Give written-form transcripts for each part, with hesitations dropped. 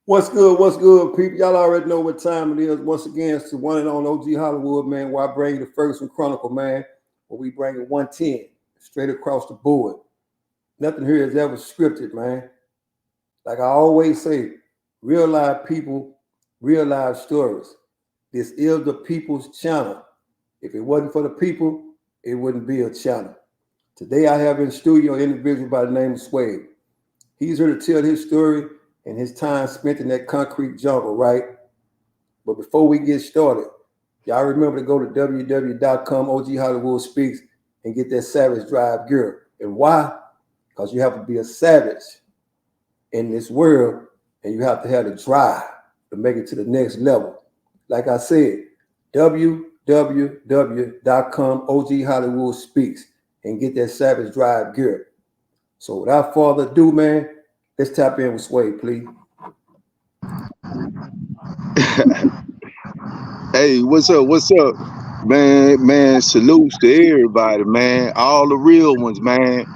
What's good, people? Y'all already know what time it is. Once again, it's the one and only OG Hollywood, man, where I bring you the Ferguson Chronicles, man, where we bring it 110, straight across the board. Nothing here is ever scripted, man. Like I always say, real live people, real live stories. This is the people's channel. If it wasn't for the people, it wouldn't be a channel. Today I have in studio an individual by the name of Suede. He's here to tell his story and his time spent in that concrete jungle, right? But before we get started, y'all remember to go to www.com, OG Hollywood Speaks, and get that Savage Drive gear. And why? Because you have to be a savage in this world, and you have to have the drive to make it to the next level. Like I said, www.com, OG Hollywood Speaks, and get that Savage Drive gear. So without further ado, man, let's tap in with Suede, please. Hey, what's up? What's up? Man, salutes to everybody, man. All the real ones, man.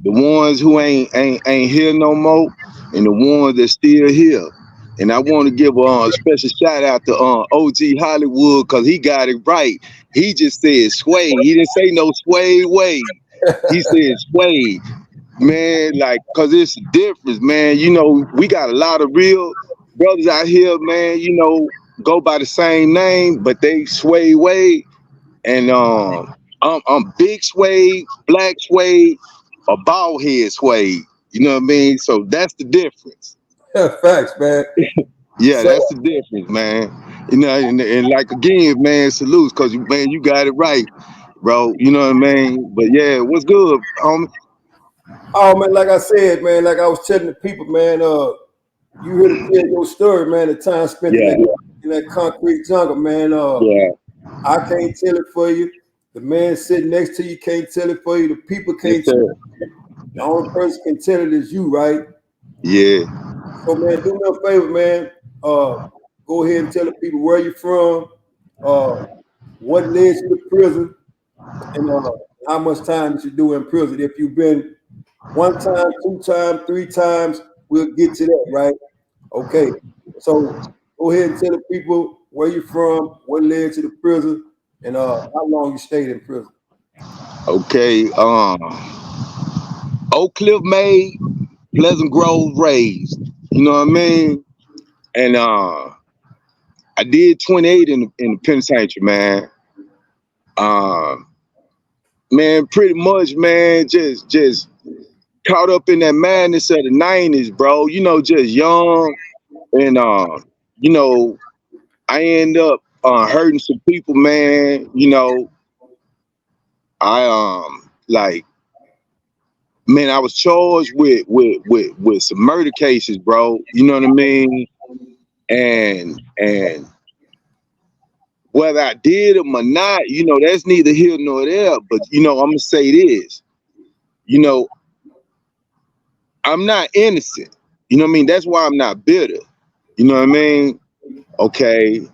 The ones who ain't here no more, and the ones that still here. And I want to give a special shout out to OG Hollywood, because he got it right. He just said Suede. He didn't say no Suede Wade. He said Suede. Man, like, cause it's a difference, man. You know, we got a lot of real brothers out here, man, you know, go by the same name, but they Suede Wade. And I'm big Suede, black Suede, or bald head Suede. You know what I mean? So that's the difference. Facts, man. Yeah, that's the difference, man. You know, and like again, man, salutes, cause man, you got it right, bro. You know what I mean? But yeah, what's good, homie? Oh man, like I said, man, like I was telling the people, man, you here to tell your story, man, the time spent in that concrete jungle, man. I can't tell it for you. The man sitting next to you can't tell it for you. The people can't tell it. The only person can tell it is you, right? Yeah. So man, do me a favor, man. Go ahead and tell the people where you're from, what led you to prison, and how much time did you do in prison. If you've been 1 time, 2 times, 3 times, we'll get to that, right? Okay. So go ahead and tell the people where you're from, what led to the prison, and how long you stayed in prison. Okay. Oak Cliff made, Pleasant Grove raised. You know what I mean? And I did 28 in the penitentiary, man. Man, pretty much, man, just caught up in that madness of the 90s, bro. You know, just young, and you know, I end up hurting some people, man. You know, I like, man, I was charged with some murder cases, bro. You know what I mean? And whether I did them or not, you know, that's neither here nor there. But you know, I'm gonna say this. You know, I'm not innocent. You know what I mean? That's why I'm not bitter. You know what I mean? Okay.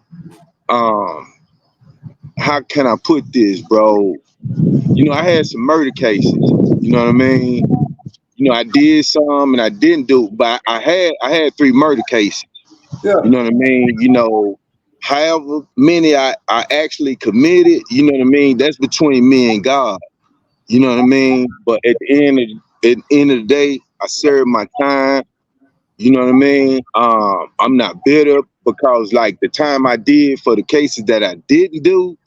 How can I put this, bro? You know, I had some murder cases. You know what I mean? You know, I did some and I didn't do, but I had 3 murder cases. Yeah. You know what I mean? You know, however many I actually committed, you know what I mean? That's between me and God. You know what I mean? But at the end of the day, I served my time. You know what I mean? I'm not bitter, because like the time I did for the cases that I didn't do,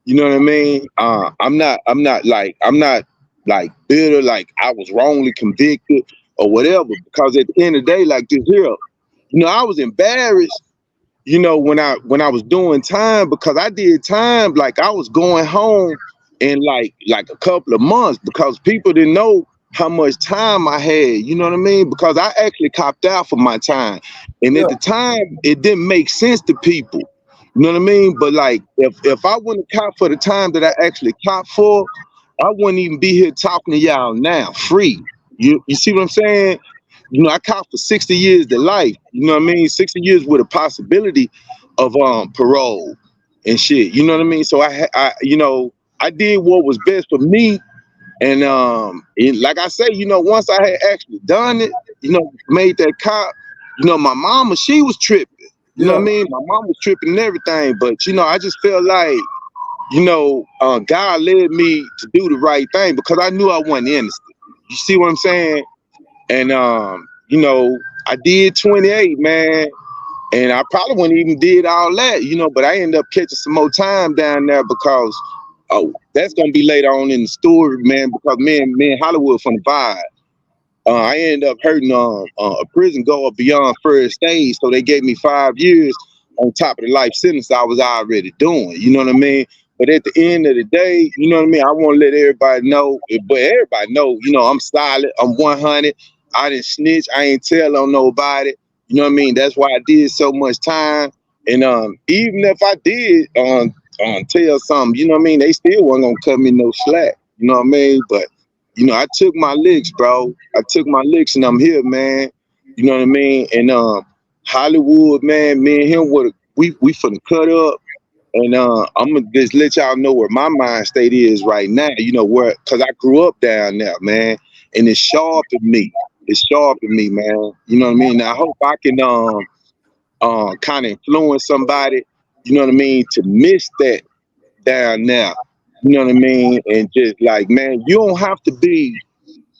you know what I mean? I'm not like bitter, like I was wrongly convicted or whatever, because at the end of the day, like this here, you know, I was embarrassed, you know, when I was doing time, because I did time, like I was going home in like a couple of months, because people didn't know how much time I had, you know what I mean? Because I actually copped out for my time. And at the time, it didn't make sense to people. You know what I mean? But like, if I wouldn't cop for the time that I actually copped for, I wouldn't even be here talking to y'all now, free. You see what I'm saying? You know, I copped for 60 years to life. You know what I mean? 60 years with a possibility of parole and shit. You know what I mean? So I you know, I did what was best for me And like I say, once I had actually done it, made that cop, my mama, she was tripping. You know what I Yeah. mean? My mom was tripping and everything, but I just felt like, God led me to do the right thing because I knew I wasn't innocent. You see what I'm saying? And I did 28, man. And I probably wouldn't even did all that, but I ended up catching some more time down there because that's gonna be later on in the story, man, because me and Hollywood from the vibe. I ended up hurting a prison guard beyond first stage, so they gave me 5 years on top of the life sentence I was already doing. You know what I mean? But at the end of the day, you know what I mean? I want to let everybody know, but everybody know, I'm solid. I'm 100. I didn't snitch. I ain't tell on nobody. You know what I mean? That's why I did so much time. And even if I did tell something, you know what I mean? They still wasn't gonna cut me no slack. You know what I mean? But I took my licks, bro. I took my licks, and I'm here, man. You know what I mean? And Hollywood, man, me and him we finna cut up, and I'm gonna just let y'all know where my mind state is right now. Cause I grew up down there, man, and it's sharpened me. It's sharpened me, man. You know what I mean? I hope I can kind of influence somebody. You know what I mean? To miss that down there. You know what I mean? And just like, man, you don't have to be.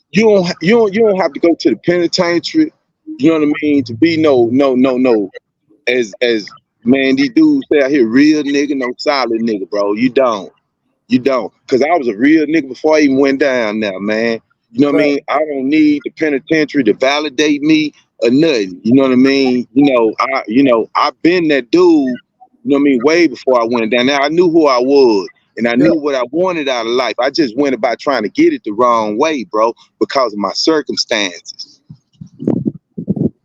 You don't have to go to the penitentiary. You know what I mean? To be no. As man, these dudes say out here, real nigga, no solid nigga, bro. You don't. You don't. Because I was a real nigga before I even went down there, man. You know what I Right. mean? I don't need the penitentiary to validate me or nothing. You know what I mean? I've been that dude, you know what I mean, way before I went down there. I knew who I was and I Yeah. knew what I wanted out of life. I just went about trying to get it the wrong way, bro, because of my circumstances.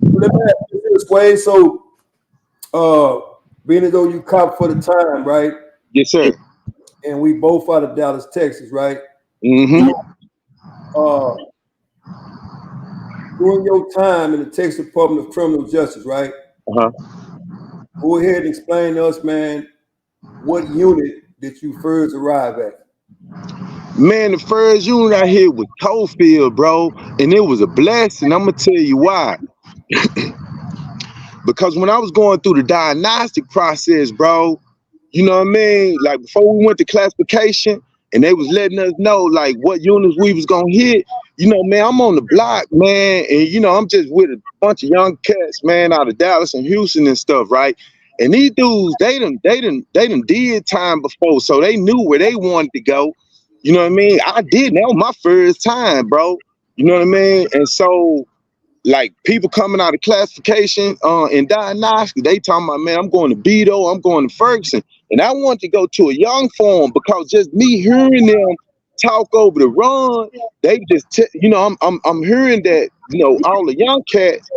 Let me ask you this way. So, being as though you cop for the time, right? Yes, sir. And we both out of Dallas, Texas, right? Mm-hmm. Uh, During your time in the Texas Department of Criminal Justice, right? Uh-huh. Go ahead and explain to us, man, what unit did you first arrive at? Man, the first unit I hit was Cofield, bro, and it was a blessing. I'm gonna tell you why. Because when I was going through the diagnostic process, bro, you know what I mean? Like before we went to classification and they was letting us know like what units we was gonna hit, man, I'm on the block, man, and I'm just with a bunch of young cats, man, out of Dallas and Houston and stuff, right? And these dudes, they done did time before, so they knew where they wanted to go. You know what I mean? I didn't. That was my first time, bro. You know what I mean? And so like people coming out of classification and diagnostic, they talking about, man, I'm going to Beto, I'm going to Ferguson. And I want to go to a young form because just me hearing them talk over the run, they just, I'm hearing that, all the young cats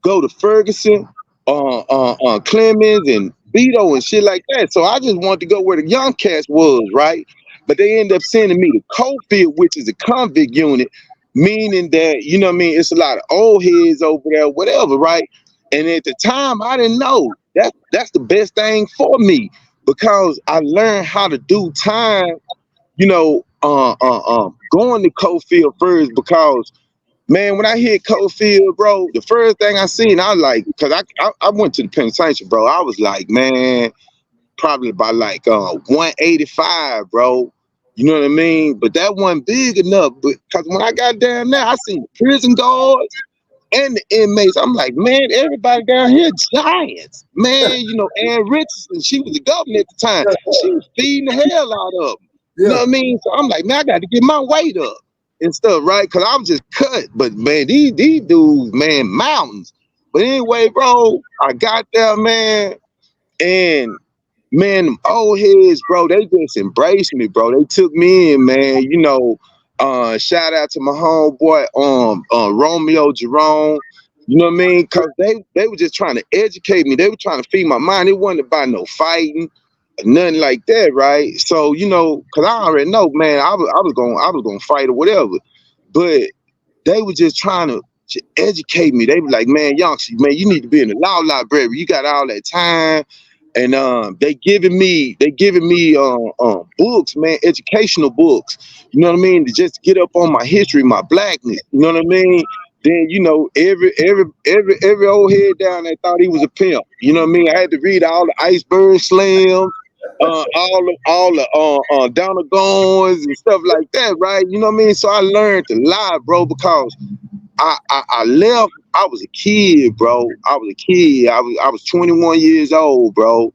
go to Ferguson, Clemens and Beto and shit like that. So I just wanted to go where the young cats was, right? But they end up sending me to Cofield, which is a convict unit, meaning that, you know what I mean, it's a lot of old heads over there, whatever, right? And at the time, I didn't know that's the best thing for me because I learned how to do time, going to Cofield first because man, when I hit Cofield, bro, the first thing I seen, I was like, cause I went to the penitentiary, bro. I was like, man, probably about like 185, bro. You know what I mean? But that wasn't big enough. But cause when I got down there, I seen the prison guards and the inmates. I'm like, man, everybody down here giants. Man, Ann Richardson, she was the governor at the time. She was feeding the hell out of them. You know Yeah. what I mean? So I'm like, man, I got to get my weight up and stuff, right? Cause I was just cut. But man, these dudes, man, mountains. But anyway, bro, I got there, man, and man, them old heads, bro, they just embraced me, bro. They took me in, man. Shout out to my homeboy, Romeo Jerome. You know what I mean? Cause they were just trying to educate me. They were trying to feed my mind. It wasn't about no fighting, nothing like that, right? So, cause I already know, man, I was gonna fight or whatever. But they were just trying to educate me. They were like, man, youngster, man, you need to be in the law library. You got all that time. And they giving me books, man, educational books. You know what I mean? To just get up on my history, my blackness. You know what I mean? Then every old head down there thought he was a pimp. You know what I mean? I had to read all the Iceberg Slim, all the Donna Goins and stuff like that, right? You know what I mean? So I learned to lie, bro, because I left. I was a kid, bro. I was a kid. I was 21 years old, bro.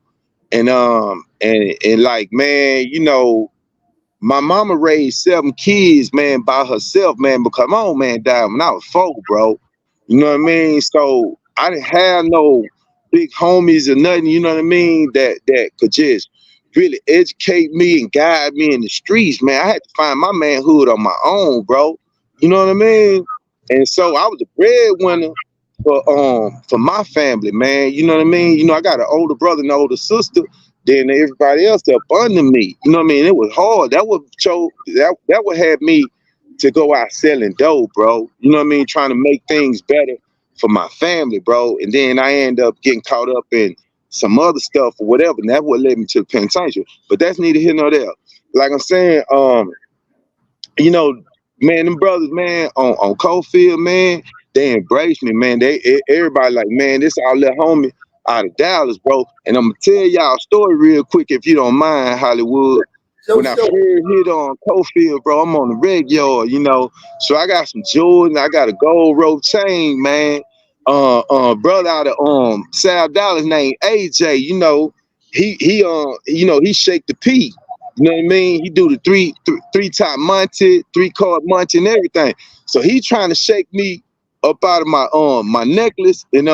And like, man, my mama raised 7 kids, man, by herself, man, because my old man died when I was 4, bro. You know what I mean? So I didn't have no big homies or nothing, you know what I mean, that could just really educate me and guide me in the streets, man. I had to find my manhood on my own, bro. You know what I mean? And so I was a breadwinner for my family, man. You know what I mean? I got an older brother and an older sister than everybody else up under me. You know what I mean? It was hard. That would have me to go out selling dope, bro. You know what I mean? Trying to make things better for my family, bro. And then I end up getting caught up in some other stuff or whatever, and that would led me to the penitentiary. But that's neither here nor there. Like I'm saying, man, them brothers, man, on Cofield, man, they embraced me, man. Everybody like, man, this our little homie out of Dallas, bro. And I'm gonna tell y'all a story real quick, if you don't mind, Hollywood. When I first hit on Cofield, bro, I'm on the red yard, So I got some Jordan, I got a gold rope chain, man. Brother out of South Dallas named AJ, he shake the P. You know what I mean? He do the three top Monty, 3-card Monty and everything. So he trying to shake me up out of my necklace and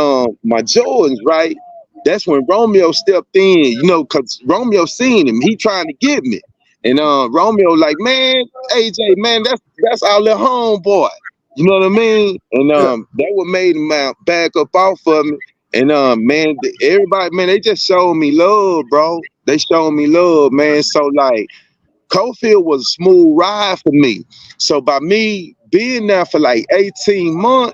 my Jordans, right? That's when Romeo stepped in, cause Romeo seen him. He trying to get me. And Romeo like, man, AJ, man, that's our little homeboy. You know what I mean? And that what made him back up off of me. And man, everybody, man, they just showed me love, bro. They showed me love, man. So like, Cofield was a smooth ride for me. So by me being there for like 18 months,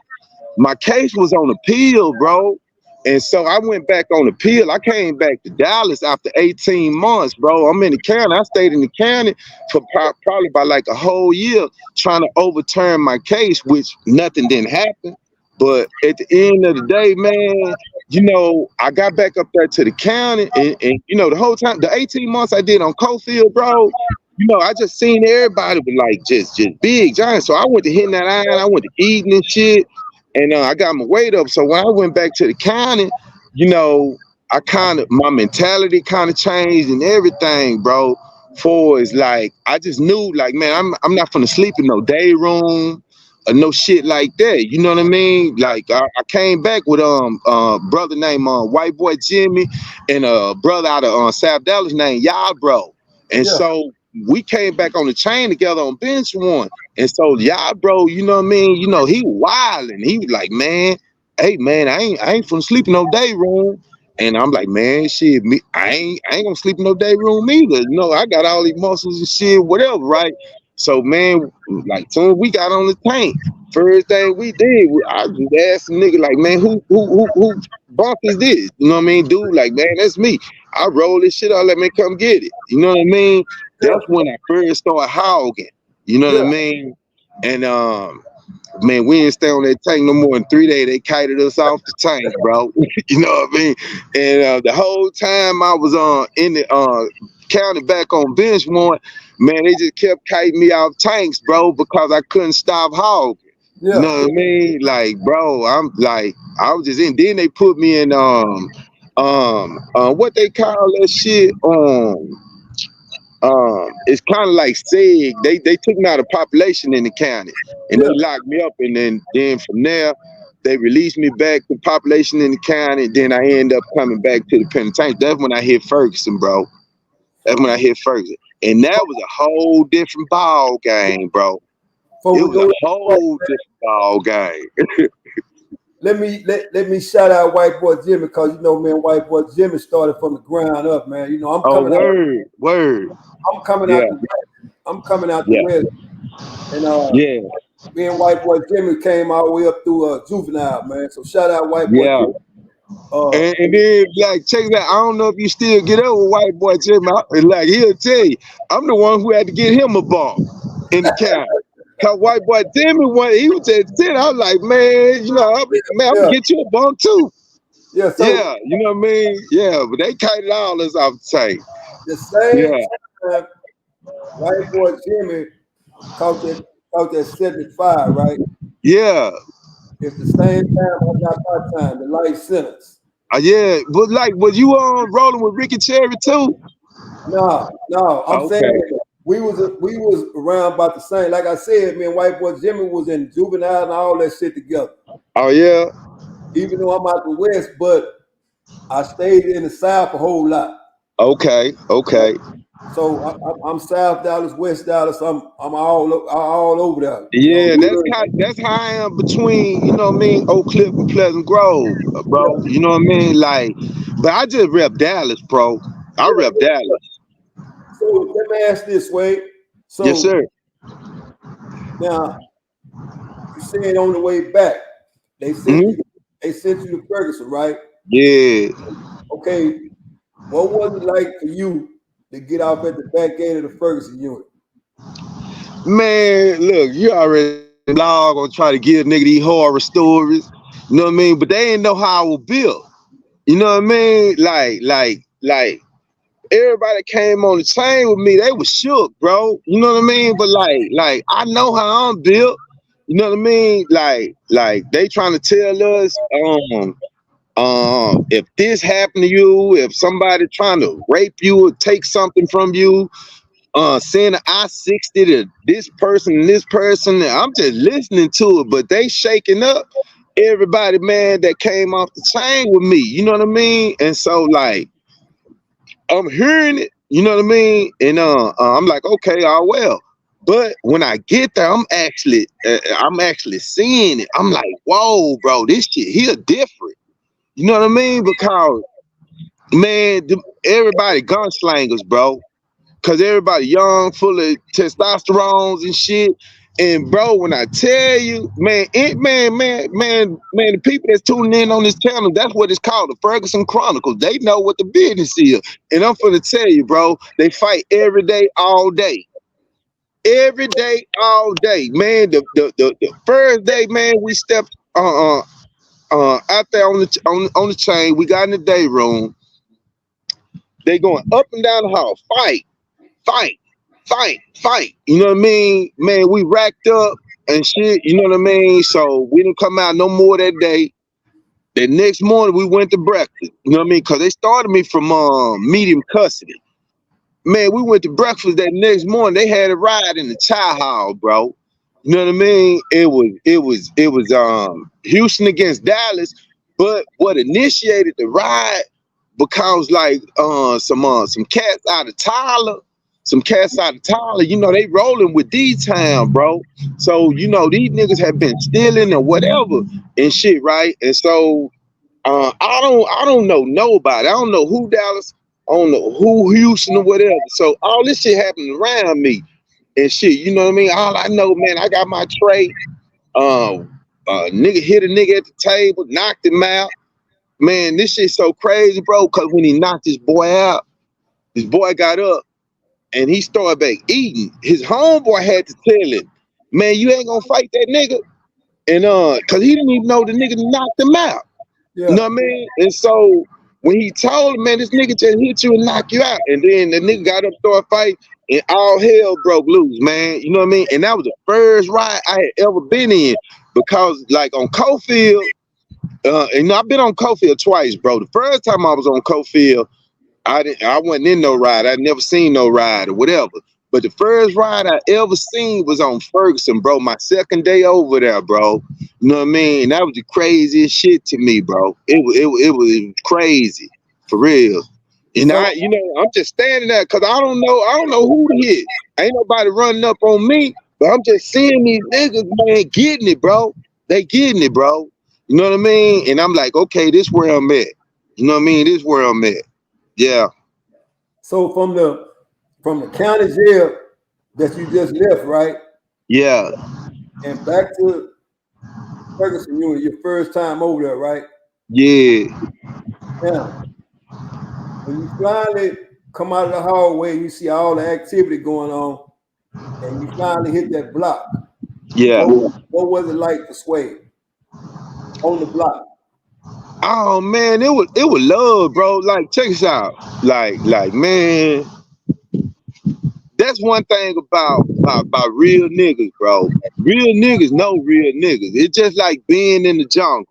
my case was on appeal, bro. And so I went back on appeal. I came back to Dallas after 18 months, bro. I'm in the county. I stayed in the county for probably about like a whole year trying to overturn my case, which nothing didn't happen. But at the end of the day, man, I got back up there to the county and the whole time, the 18 months I did on Cofield, bro, I just seen everybody was like just big giants. So I went to hitting that iron, I went to eating and shit. And I got my weight up. So when I went back to the county, my mentality kind of changed and everything, bro. For is like, I just knew, like, man, I'm not gonna sleep in no day room or no shit like that. You know what I mean? Like, I came back with brother named White Boy Jimmy and a brother out of South Dallas named Y'all Bro. And so we came back on the chain together on bench one. And so Y'all Bro, you know what I mean? He wilding. He was like, man, hey man, I ain't finna sleep in no day room. And I'm like, man, shit, I ain't gonna sleep in no day room either. I got all these muscles and shit, whatever, right? So man, like soon as we got on the tank, first thing we did, I just asked the nigga, like, man, who bump is this? You know what I mean? Dude, like, man, that's me. I roll this shit out, let me come get it. You know what I mean? That's when I first started hogging. You know what I mean? And man, we didn't stay on that tank no more than 3 days. They kited us off the tank, bro. You know what I mean? And the whole time I was in the county back on bench one, man, they just kept kiting me off tanks, bro, because I couldn't stop hogging. You know what I mean? Like, bro, I'm like, I was just in. Then they put me in what they call that shit it's kind of like SEG. They took me out of population in the county and they locked me up, and then from there they released me back to population in the county. Then I end up coming back to the penitentiary. That's when I hit Ferguson, bro. That's when I hit Ferguson, and that was a whole different ball game, bro. It was a whole different ball game. Let me shout out White Boy Jimmy, because man, White Boy Jimmy started from the ground up, man. I'm coming out. Word. I'm coming out. I'm coming out the West, and me and White Boy Jimmy came all the way up through juvenile, man. So shout out White Boy Jimmy. Uh, And then like check that. I don't know if you still get up with white boy Jimmy. Like he'll tell you, I'm the one who had to get him a ball in the county. Cause white boy Jimmy he was at 10. I was like, man, man, I'm gonna yeah, get you a bump too. yeah. So Yeah, you know what I mean? Yeah, but they kited all us off the tape. the same Yeah, time, white boy Jimmy caught that 75, right? yeah. It's the same time I got my time, the life sentence. Yeah, but like, was you rolling with Ricky Cherry too? No, no, I'm saying Okay. we was around about the same. Like I said, me and white boy Jimmy was in juvenile and all that shit together. Oh yeah. Even though I'm out the west, but I stayed in the south a whole lot. Okay. Okay. So I'm South Dallas, West Dallas. I'm all over there. Yeah, Woodland. that's how I am between, you know what I mean, Oak Cliff and Pleasant Grove, bro. Yeah, You know what I mean? Like, but I just rep Dallas, bro. I yeah, rep yeah. Dallas. So let me ask this way. Yes, So sir. now you said on the way back, they sent Hmm. you they sent you to Ferguson, right? Yeah. Okay, what was it like for you to get off at the back gate of the Ferguson unit? Man, look, you already log on try to give nigga these horror stories. You know what I mean? But they didn't know how I was built. You know what I mean? Like everybody came on the train with me, they was shook, bro. You know what I mean? But like I know how I'm built. You know what I mean? Like they trying to tell us, if this happened to you, if somebody trying to rape you or take something from you, send an I-60 to this person and this person. I'm just listening to it, but they shaking up everybody, man, that came off the chain with me. You know what I mean? And so like I'm hearing it, you know what I mean? And I'm like, okay, all well. But when I get there, I'm actually seeing it. I'm like, whoa, bro, this shit here different. You know what I mean? Because man, everybody gunslingers, bro. Cause everybody young, full of testosterones and shit. And bro, when I tell you, man, the people that's tuning in on this channel, that's what it's called, the Ferguson Chronicles. They know what the business is. And I'm finna tell you, bro, they fight every day, all day. Every day, all day. Man, the first day, man, we stepped out there on the chain. We got in the day room. They going up and down the hall, fight, fight. You know what I mean? Man, we racked up and shit. You know what I mean? So we didn't come out no more that day. The next morning we went to breakfast. You know what I mean? Cause they started me from medium custody. Man, we went to breakfast that next morning. They had a ride in the chow hall, bro. You know what I mean? It was Houston against Dallas, but what initiated the ride because like some cats out of Tyler, you know, they rolling with D-Town, bro. So, you know, these niggas have been stealing or whatever and shit, right? And so I don't know nobody. I don't know who Dallas, I don't know who Houston or whatever. So all this shit happened around me and shit, you know what I mean? All I know, man, I got my tray. Nigga hit a nigga at the table, knocked him out. Man, this shit's so crazy, bro. Cause when he knocked this boy out, this boy got up and he started back eating. His homeboy had to tell him, man, you ain't gonna fight that nigga. And cause he didn't even know the nigga knocked him out. You know Yeah. what I mean? And so when he told him, man, this nigga just hit you and knock you out. And then the nigga got up, started fight, and all hell broke loose, man. You know what I mean? And that was the first ride I had ever been in. Because like on Cofield, and I've been on Cofield twice, bro. The first time I was on Cofield, I wasn't in no ride. I'd never seen no ride or whatever. But the first ride I ever seen was on Ferguson, bro. My second day over there, bro. You know what I mean? That was the craziest shit to me, bro. It was crazy, for real. And So I'm just standing there because I don't know who to hit. Ain't nobody running up on me, but I'm just seeing these niggas, man, getting it, bro. They getting it, bro. You know what I mean? And I'm like, okay, this where I'm at. You know what I mean? This where I'm at. Yeah. so from the county jail that you just left, right? Yeah. And back to Ferguson unit, your first time over there, right? Yeah. Now, when you finally come out of the hallway, you see all the activity going on, and you finally hit that block. Yeah. What was it like for Suede on the block? Oh man, it was love, bro. Like, check this out. Like man, that's one thing about real niggas, bro. Real niggas know real niggas. It's just like being in the jungle.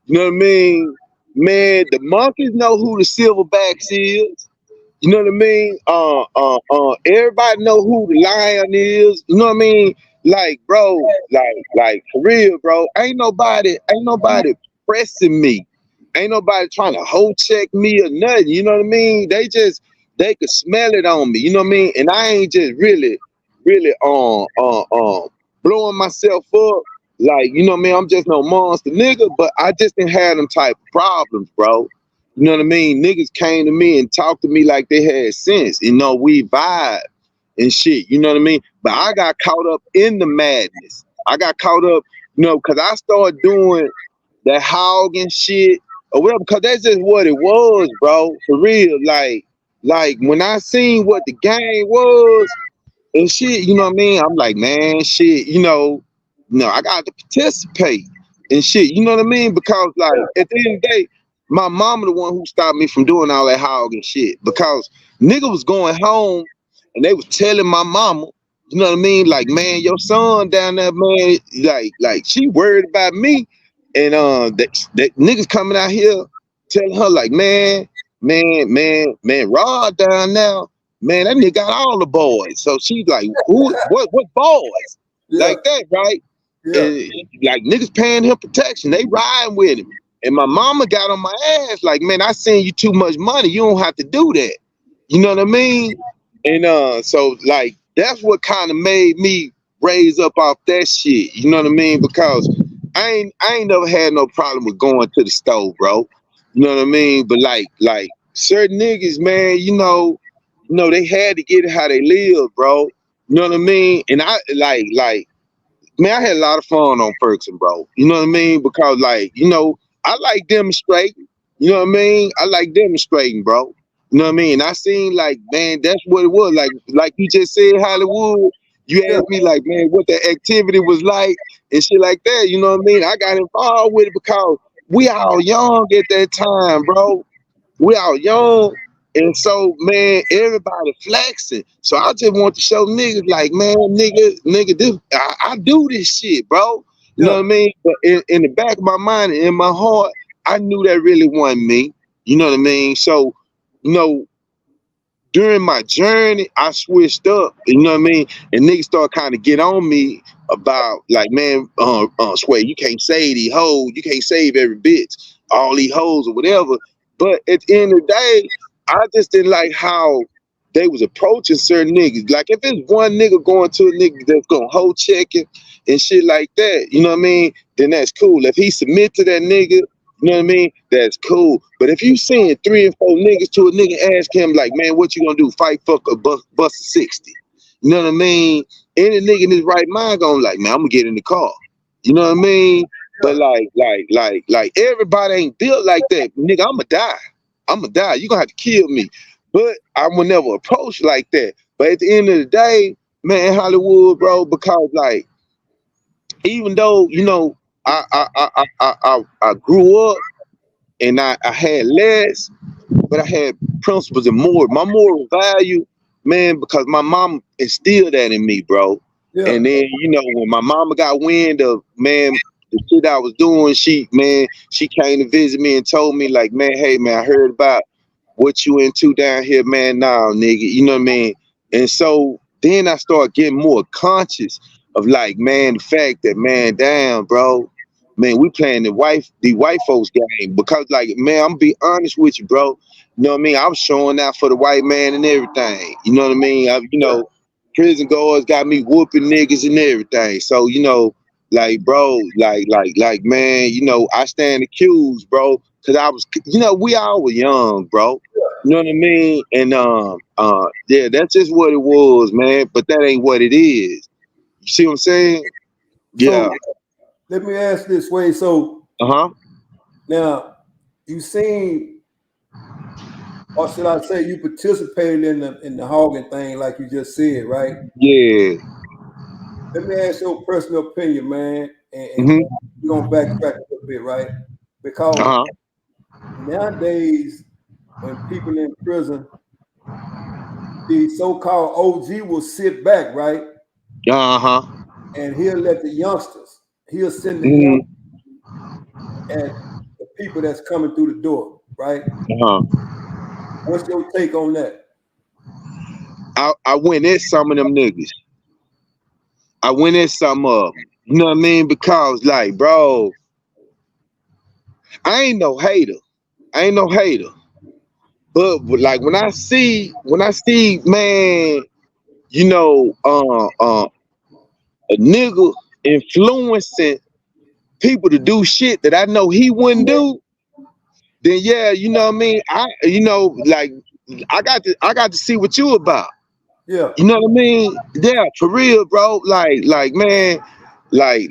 You know what I mean? Man, the monkeys know who the silverbacks is. You know what I mean? Everybody know who the lion is. You know what I mean? Like, bro, like for real, bro. Ain't nobody pressing me. Ain't nobody trying to hold check me or nothing. You know what I mean? They could smell it on me. You know what I mean? And I ain't just really blowing myself up. Like, you know what I mean? I'm just no monster nigga, but I just didn't have them type of problems, bro. You know what I mean? Niggas came to me and talked to me like they had sense. You know, we vibe and shit. You know what I mean? But I got caught up in the madness. I got caught up, you know, because I started doing that hogging shit or whatever, because that's just what it was, bro. For real. Like when I seen what the game was and shit, you know what I mean? I'm like, man, shit, I got to participate and shit, you know what I mean? Because like at the end of the day, my mama the one who stopped me from doing all that hog and shit. Because nigga was going home and they was telling my mama, you know what I mean? Like, man, your son down there, man, like she worried about me. And that niggas coming out here telling her, like, man, Rod down now. Man, that nigga got all the boys. So she's like, what boys? Yeah, Like that, right? yeah, And like niggas paying him protection. They riding with him. And my mama got on my ass, like, man, I send you too much money. You don't have to do that. You know what I mean? And so like that's what kind of made me raise up off that shit. You know what I mean? Because I ain't never had no problem with going to the store, bro. You know what I mean? But like certain niggas, man, they had to get it how they live, bro. You know what I mean? And I like man, I had a lot of fun on Ferguson, bro. You know what I mean? Because like, I like demonstrating. You know what I mean? I like demonstrating, bro. You know what I mean? I seen like, man, that's what it was. Like you just said, Hollywood. You yeah. asked me like, man, what the activity was like and shit like that. You know what I mean? I got involved with it because we all young at that time, bro. We all young. And so, man, everybody flexing. So I just want to show niggas like, man, nigga, this I do this shit, bro. You know Yeah. what I mean? But in the back of my mind and in my heart, I knew that really wasn't me. You know what I mean? So, you know, during my journey, I switched up, you know what I mean? And niggas start kind of get on me about like, man, Suede, you can't save these hoes, you can't save every bitch, all these hoes or whatever. But at the end of the day, I just didn't like how they was approaching certain niggas. Like if it's one nigga going to a nigga that's gonna hold check it and shit like that, you know what I mean? Then that's cool. If he submit to that nigga, you know what I mean? That's cool. But if you send 3 and 4 niggas to a nigga, ask him like, man, what you gonna do? Fight fuck a bust a 60. You know what I mean? Any nigga in his right mind gonna like, man, I'm gonna get in the car. You know what I mean? But like everybody ain't built like that. Nigga, I'ma die. I'ma die. You gonna have to kill me. But I will never approach like that. But at the end of the day, man, Hollywood, bro, because like even though, I grew up and I had less, but I had principles and more. My moral value, man, because my mom instilled that in me, bro. Yeah. And then, when my mama got wind of, man, the shit I was doing, she came to visit me and told me, like, man, hey, man, I heard about what you into down here, man. Nah, nigga, you know what I mean? And so then I started getting more conscious of, like, man, the fact that, man, damn, bro, man, we playing the white folks game because, like, man, I'm gonna be honest with you, bro. You know what I mean? I was showing out for the white man and everything. You know what I mean? Prison guards got me whooping niggas and everything. So, like, bro, like, man, I stand accused, bro, because I was, we all were young, bro. You know what I mean? And yeah, that's just what it was, man. But that ain't what it is. You see what I'm saying? Yeah. So let me ask this way. So Uh-huh. now you seen or should I say you participated in the hogging thing, like you just said, right? Yeah. Let me ask your personal opinion, man, and Mm-hmm. we're gonna backtrack a little bit, right? Because Uh-huh. nowadays, when people in prison, the so-called OG will sit back, right? Uh-huh. And he'll let the youngsters, he'll send the young Mm-hmm. at the people that's coming through the door, right? Uh-huh. What's your take on that? I went at some of them niggas. I went at some of them. You know what I mean? Because like, bro, I ain't no hater. I ain't no hater. But like when I see, man, you know, a nigga influencing people to do shit that I know he wouldn't do, then yeah, you know what I mean? Like I got to see what you about. Yeah, You know what I mean? Yeah, for real, bro. Like man, like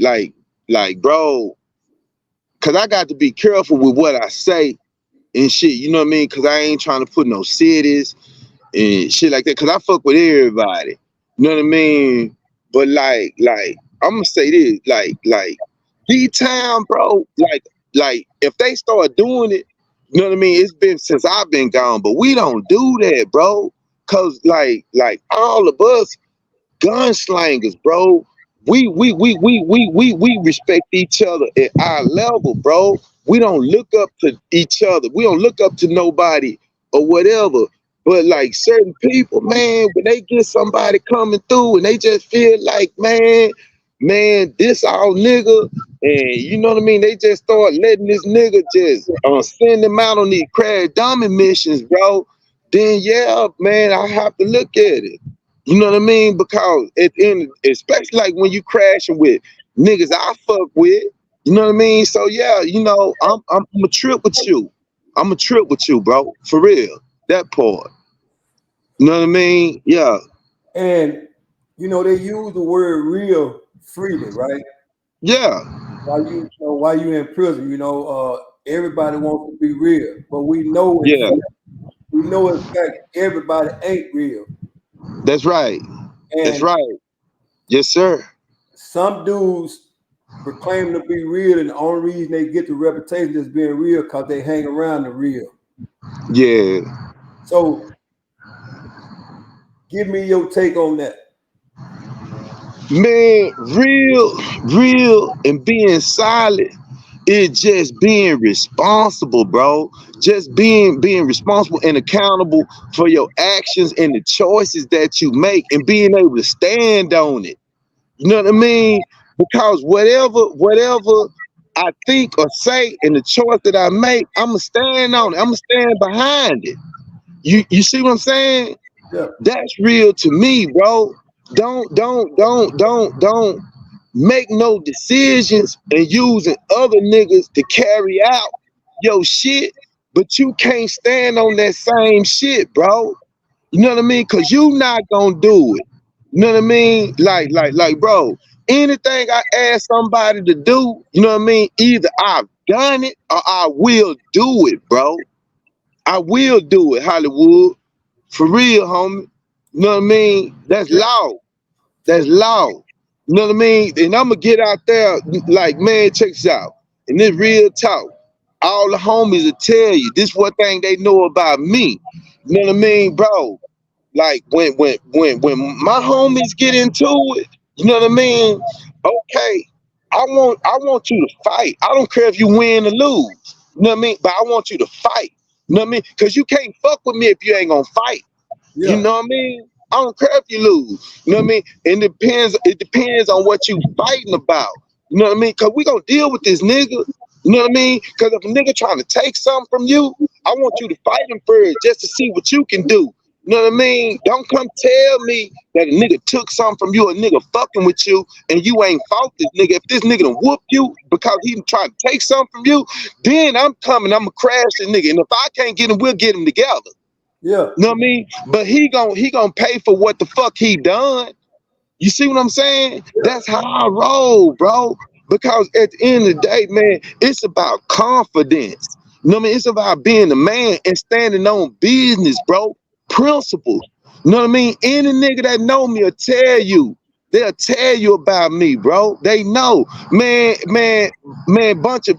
like bro, cause I got to be careful with what I say and shit. You know what I mean? Cause I ain't trying to put no cities and shit like that. Cause I fuck with everybody. You know what I mean? But like I'm gonna say this, like D-Town, bro. Like if they start doing it, you know what I mean? It's been since I've been gone, but we don't do that, bro. Cause like all of us gunslingers, bro. We respect each other at our level, bro. We don't look up to each other. We don't look up to nobody or whatever. But like certain people, man, when they get somebody coming through and they just feel like, man, this all nigga, and you know what I mean? They just start letting this nigga just send them out on these crash dummy missions, bro. Then yeah, man, I have to look at it. You know what I mean? Because at the end, especially like when you crashing with niggas I fuck with, you know what I mean? So yeah, you know, I'm a trip with you. I'm a trip with you, bro. For real. That part. You know what I mean? Yeah. and they use the word real freely, right? Yeah. While you in prison, everybody wants to be real, but Yeah. we know in fact everybody ain't real, That's right. That's and right. Yes, sir. some dudes proclaim to be real, and the only reason they get the reputation as being real because they hang around the real. Yeah. So, give me your take on that. Man, real, and being solid is just being responsible, bro. Just being responsible and accountable for your actions and the choices that you make and being able to stand on it. You know what I mean? Because whatever I think or say and the choice that I make, I'ma stand on it. I'ma stand behind it. You see what I'm saying? Yeah, That's real to me, bro. Don't make no decisions and using other niggas to carry out your shit, but you can't stand on that same shit, bro. You know what I mean? Cause you not gonna do it. You know what I mean? Like, bro, anything I ask somebody to do, you know what I mean? Either I've done it or I will do it, bro. I will do it, Hollywood. For real, homie. You know what I mean? That's yeah, law. That's law. You know what I mean? And I'm gonna get out there like, man, check this out. And this real talk. All the homies will tell you this one thing they know about me. You know what I mean, bro? Like when my homies get into it, you know what I mean? Okay, I want you to fight. I don't care if you win or lose. You know what I mean? But I want you to fight. You know what I mean? Because you can't fuck with me if you ain't gonna fight. You yeah, know what I mean? I don't care if you lose. You know what I mean? It depends on what you fighting about. You know what I mean? Cause we gonna deal with this nigga. You know what I mean? Cause if a nigga trying to take something from you, I want you to fight him first just to see what you can do. You know what I mean? Don't come tell me that a nigga took something from you, a nigga fucking with you, and you ain't fought this nigga. If this nigga done whoop you because he trying to take something from you, then I'm coming, I'ma crash this nigga. And if I can't get him, we'll get him together. yeah, You know what I mean? But he gonna pay for what the fuck he done. You see what I'm saying? yeah, That's how I roll, bro. Because at the end of the day, man, it's about confidence. You know what I mean? It's about being a man and standing on business, bro. Principles. You know what I mean? Any nigga that know me will tell you. They'll tell you about me, bro. They know. Man, bunch of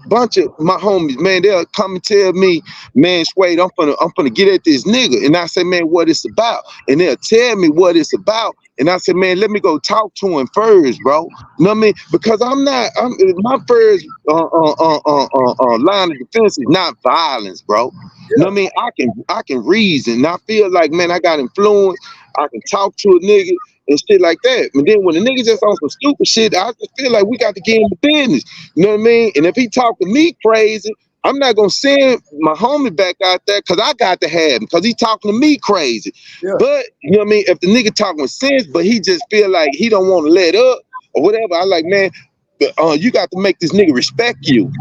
my homies, man, they'll come and tell me, man, Suede, I'm gonna get at this nigga. And I say, man, what it's about. And they'll tell me what it's about. And I said, man, let me go talk to him first, bro. You know what I mean? Because my first line of defense is not violence, bro. You know what I mean? I can reason. And I feel like, man, I got influence. I can talk to a nigga and shit like that. And then when the nigga just on some stupid shit, I just feel like we got to get in the business. You know what I mean? And if he talk to me crazy, I'm not gonna send my homie back out there because I got to have him because he talking to me crazy. Yeah. But you know what I mean? If the nigga talking with sense, but he just feel like he don't want to let up or whatever, I like, man, you got to make this nigga respect you.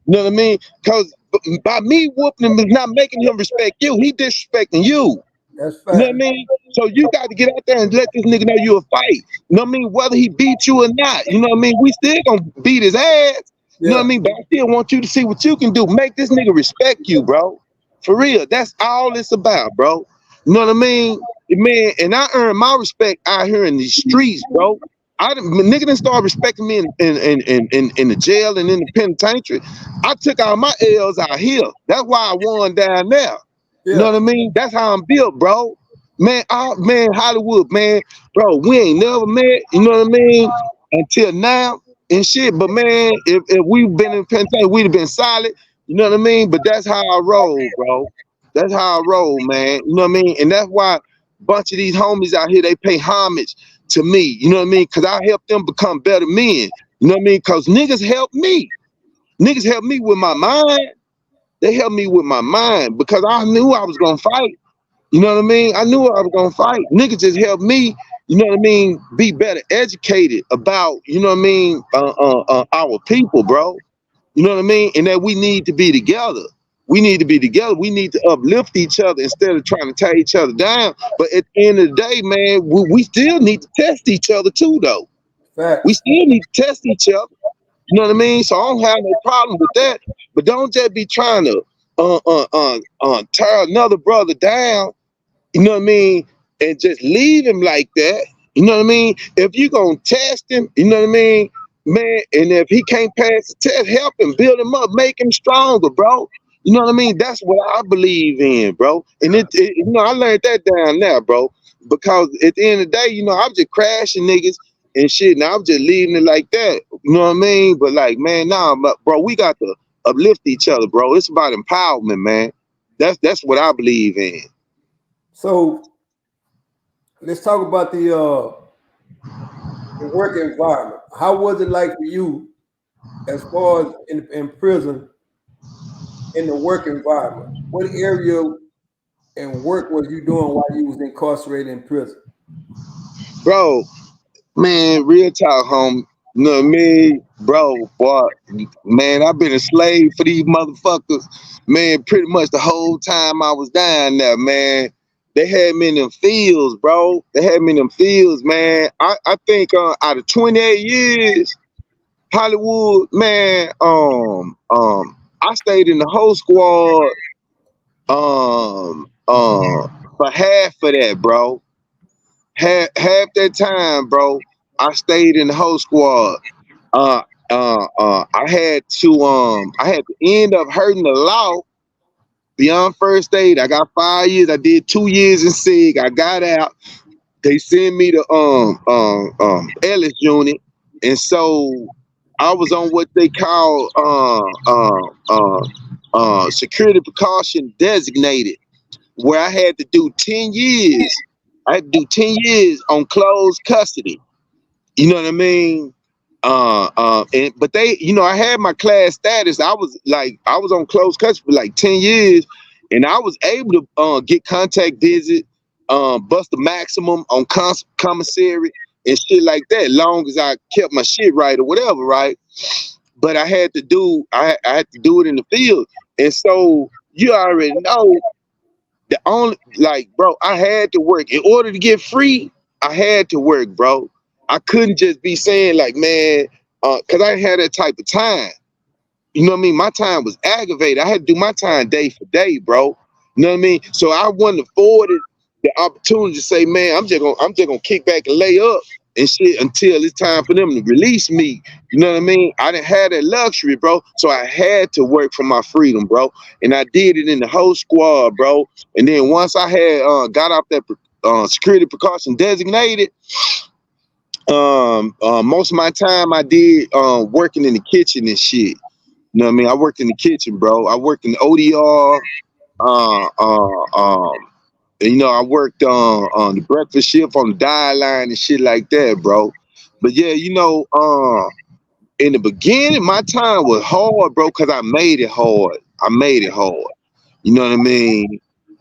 You know what I mean? Because by me whooping him is not making him respect you. He disrespecting you. That's You know fact. what I mean? So you got to get out there and let this nigga know you a fight. You know what I mean? Whether he beat you or not. You know what I mean? We still gonna beat his ass. You know what I mean? But I still want you to see what you can do. Make this nigga respect you, bro. For real. That's all it's about, bro. You know what I mean? Man, and I earned my respect out here in these streets, bro. Nigga didn't start respecting me in the jail and in the penitentiary. I took out my L's out here. That's why I won down there. You know what I mean? That's how I'm built, bro. Man, man, Hollywood, man, bro, we ain't never met, you know what I mean, until now and shit. But man, if we've been in penitentiary, we'd have been solid, you know what I mean? But that's how I roll, bro. That's how I roll, man. You know what I mean? And that's why a bunch of these homies out here, they pay homage to me, you know what I mean? Because I help them become better men, you know what I mean? Because niggas help me. Niggas help me with my mind. They helped me with my mind because I knew I was gonna fight. You know what I mean? I knew I was gonna fight. Niggas just helped me, you know what I mean, be better educated about, you know what I mean, our people, bro. You know what I mean? And that we need to be together. We need to be together. We need to uplift each other instead of trying to tear each other down. But at the end of the day, man, we still need to test each other too, though. Fact. We still need to test each other. You know what I mean? So I don't have no problem with that. But don't just be trying to tear another brother down, you know what I mean, and just leave him like that. You know what I mean? If you gonna test him, you know what I mean, man, and if he can't pass the test, help him, build him up, make him stronger, bro. You know what I mean? That's what I believe in, bro. And you know, I learned that down there, bro. Because at the end of the day, you know, I'm just crashing niggas and shit. Now I'm just leaving it like that. You know what I mean? But like, man, nah, bro, we got to uplift each other, bro. It's about empowerment, man. That's what I believe in. So let's talk about the work environment. How was it like for you as far as in prison, in the work environment? What area and work was you doing while you was incarcerated in prison? Bro, man, real talk, homie. You know what I mean? Bro, boy, man, I've been a slave for these motherfuckers, man, pretty much the whole time I was down there, man. They had me in them fields, bro. They had me in them fields, man. I think out of 28 years, Hollywood, man, I stayed in the whole squad for half of that, bro. Half that time, bro, I stayed in the whole squad. I had to end up hurting the law beyond first aid. I got 5 years. I did 2 years in SIG. I got out. They sent me to Ellis unit, and so I was on what they call security precaution designated, where I had to do 10 years. I had to do 10 years on closed custody. You know what I mean? But they, you know, I had my class status. I was on closed custody for like 10 years, and I was able to get contact visit, bust the maximum on commissary and shit like that, long as I kept my shit right or whatever, right? But I had to do it in the field. And so you already know the only, like, bro, I had to work. In order to get free, I had to work, bro. I couldn't just be saying like, man, cause I didn't have that type of time. you know what I mean? My time was aggravated. I had to do my time day for day, bro. You know what I mean? So I wasn't afforded the opportunity to say, man, I'm just gonna kick back and lay up and shit until it's time for them to release me. You know what I mean? I didn't have that luxury, bro. So I had to work for my freedom, bro. And I did it in the whole squad, bro. And then once I had got off that security precaution designated, most of my time I did working in the kitchen and shit. You know what I mean? I worked in the kitchen, bro. I worked in the ODR. And, you know, I worked on the breakfast shift on the dial line and shit like that, bro. But yeah, you know, in the beginning, my time was hard, bro, because I made it hard. I made it hard. You know what I mean?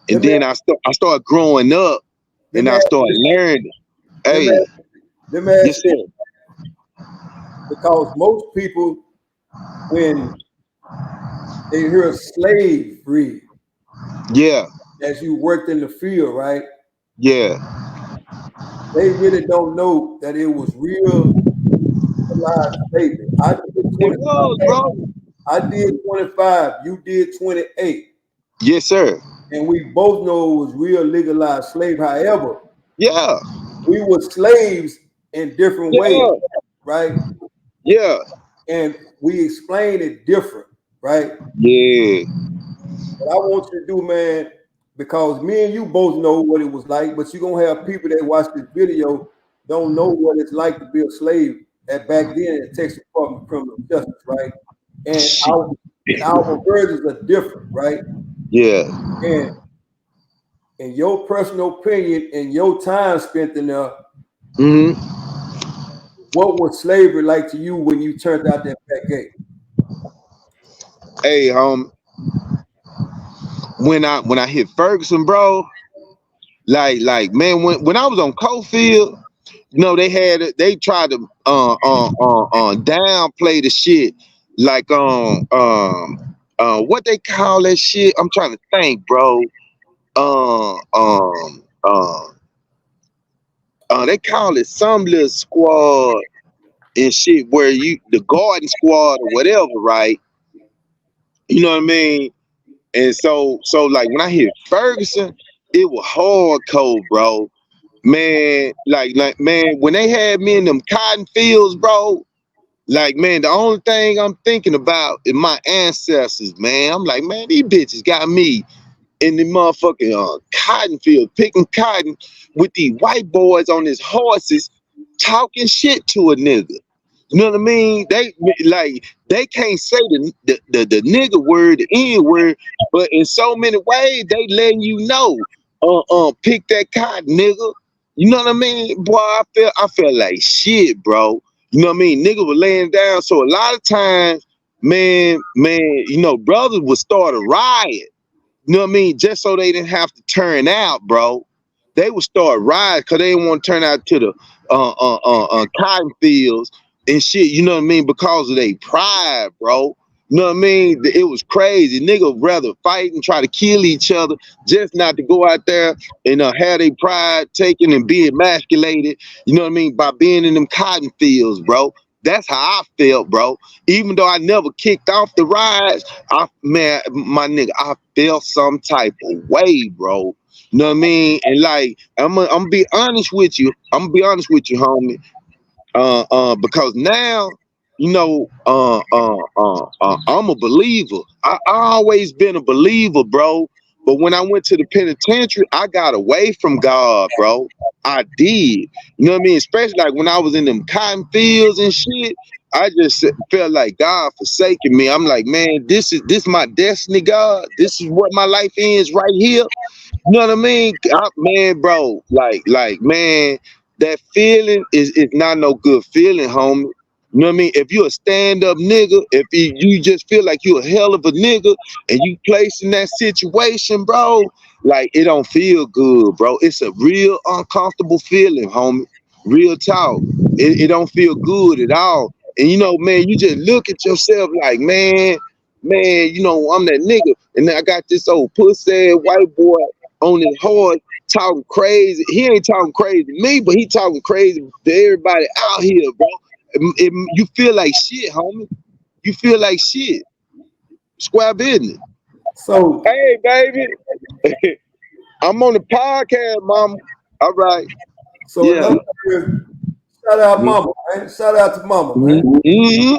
And Let me then I started growing up let and me I ask started you, learning. let me Hey, let me yes, ask sir. you, because most people, when they hear slavery, Yeah, as you worked in the field, right? yeah. They really don't know that it was real live slavery. It was, bro. I did 25, you did 28, Yes, sir. and we both know it was real legalized slave. However, Yeah, we were slaves in different ways, yeah, right? yeah, And we explain it different, right? yeah. What I want you to do, man, because me and you both know what it was like, but you're gonna have people that watch this video don't know what it's like to be a slave at back then in Texas Department of Criminal Justice, right? And Shit. our versions are different, right? Yeah. And in your personal opinion and your time spent in there, Mm-hmm. what was slavery like to you when you turned out that back gate? Hey, when I hit Ferguson, bro, like man, when I was on Cofield, you know, they tried to downplay the shit, like what they call that shit. I'm trying to think, bro. Uh, um uh, they call it some little squad and shit where you the garden squad or whatever, right? You know what I mean? And so like when I hit Ferguson, it was hardcore, bro. Man, like man, when they had me in them cotton fields, bro, like man, the only thing I'm thinking about is my ancestors, man. I'm like, man, these bitches got me in the motherfucking cotton field, picking cotton with these white boys on his horses, talking shit to a nigga. You know what I mean? They can't say the nigga word, the N word, but in so many ways they letting you know, pick that cotton, nigga. You know what I mean? Boy, I felt like shit, bro. You know what I mean? Nigga was laying down. So a lot of times, man, you know, brothers would start a riot. You know what I mean? Just so they didn't have to turn out, bro. They would start rioting because they didn't want to turn out to the cotton fields and shit. You know what I mean? Because of their pride, bro. You know what I mean? It was crazy. Niggas would rather fight and try to kill each other just not to go out there and have their pride taken and be emasculated. You know what I mean? By being in them cotton fields, bro. That's how I felt, bro. Even though I never kicked off the riots, man, my nigga, I felt some type of way, bro. You know what I mean? And like, I'm gonna be honest with you. I'm gonna be honest with you, homie. Because now, you know, I'm a believer. I always been a believer, bro. But when I went to the penitentiary, I got away from God, bro. I did. You know what I mean? Especially like when I was in them cotton fields and shit. I just felt like God forsaking me. I'm like, man, this my destiny, God. This is what my life is right here. You know what I mean? Man, bro, man, that feeling is not no good feeling, homie. You know what I mean? If you a stand-up nigga, if you just feel like you a hell of a nigga and you placed in that situation, bro, like it don't feel good, bro. It's a real uncomfortable feeling, homie. Real talk. It don't feel good at all. And you know, man, you just look at yourself like, man, you know, I'm that nigga. And then I got this old pussy white boy on his horse talking crazy. He ain't talking crazy to me, but he talking crazy to everybody out here, bro. You feel like shit, homie. You feel like shit. Square business. So, Hey, baby, I'm on the podcast, mama. All right. so in Yeah. other words, shout out Mama, man. Shout out to Mama, man. Mhm.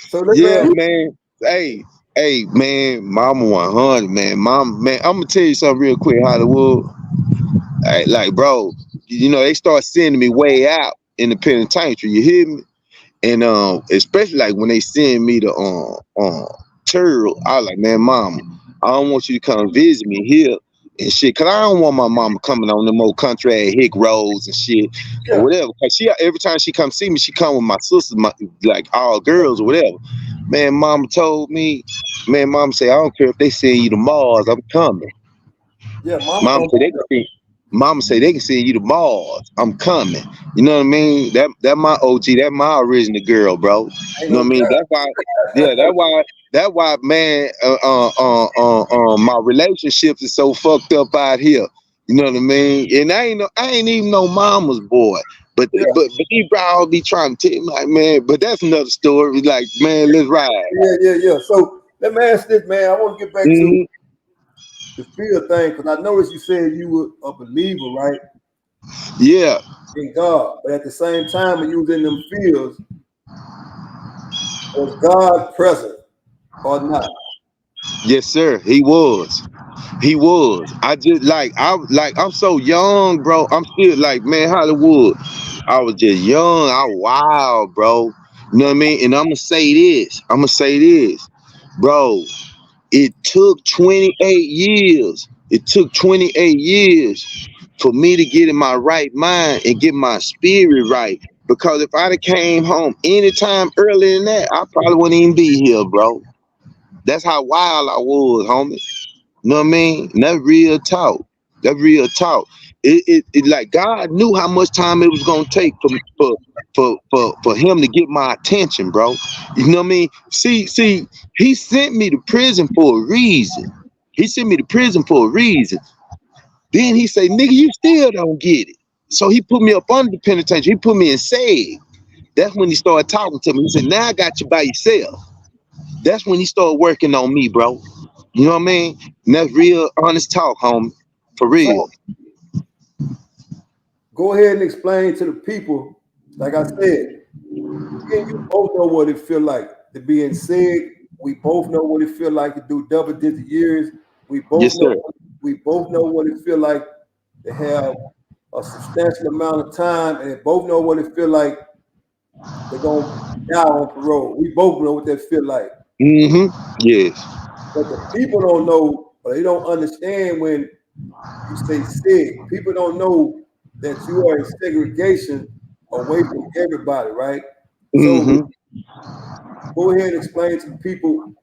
So that Yeah, man, man. Hey, man, mama 100, man. Mama, man, I'm gonna tell you something real quick, Hollywood. Like, bro, they start sending me way out in the penitentiary. You hear me? And especially like when they send me to Turl, I was like, man, mama, I don't want you to come visit me here and shit, cause I don't want my mama coming on them old country ass hick roads and shit or yeah, whatever. Cause every time she come see me, she come with my sisters, like all girls or whatever. Man, mama told me, man, mama say, I don't care if they send you to Mars, I'm coming. yeah, Mama Mama gonna say be they can see. Mama say they can send you to Mars. I'm coming. You know what I mean? That my OG. That my original girl, bro. ain't You know no what I mean? That's why. Yeah. That's why, man. My relationships is so fucked up out here. You know what I mean? And I ain't even no mama's boy. But yeah, he probably be trying to tell me, like, man. But that's another story. Like, man, let's ride. yeah. So let me ask this, man. I want to get back to Mhm. the fear thing because I noticed you said you were a believer, right, Yeah. in God, but at the same time when you was in them fields, was God present or not? Yes, sir. He was. He was. I just I'm so young, bro. I'm still like, man, Hollywood. I was just young. I wild, bro. You know what I mean? And I'm gonna say this, bro. It took 28 years. It took 28 years for me to get in my right mind and get my spirit right. Because if I'd have came home anytime earlier than that, I probably wouldn't even be here, bro. That's how wild I was, homie. You know what I mean? And that's real talk. That's real talk. It like God knew how much time it was gonna take for him to get my attention, bro. You know what I mean? See, he sent me to prison for a reason. He sent me to prison for a reason. Then he say, nigga, you still don't get it. So he put me up under the penitentiary. He put me in SAG. That's when he started talking to me. He said, now I got you by yourself. That's when he started working on me, bro. You know what I mean? And that's real honest talk, homie. For real. So go ahead and explain to the people, like I said, me and you both know what it feel like to be in SIG. We both know what it feel like to do double-digit years. We both Yes, know sir. we both know what it feel like to have a substantial amount of time, and both know what it feel like they're gonna die on parole. We both know what that feel like. Mm-hmm. Yes. But the people don't know, or they don't understand when you say SIG. People don't know that you are in segregation away from everybody, right? So Mm-hmm. go ahead and explain to the people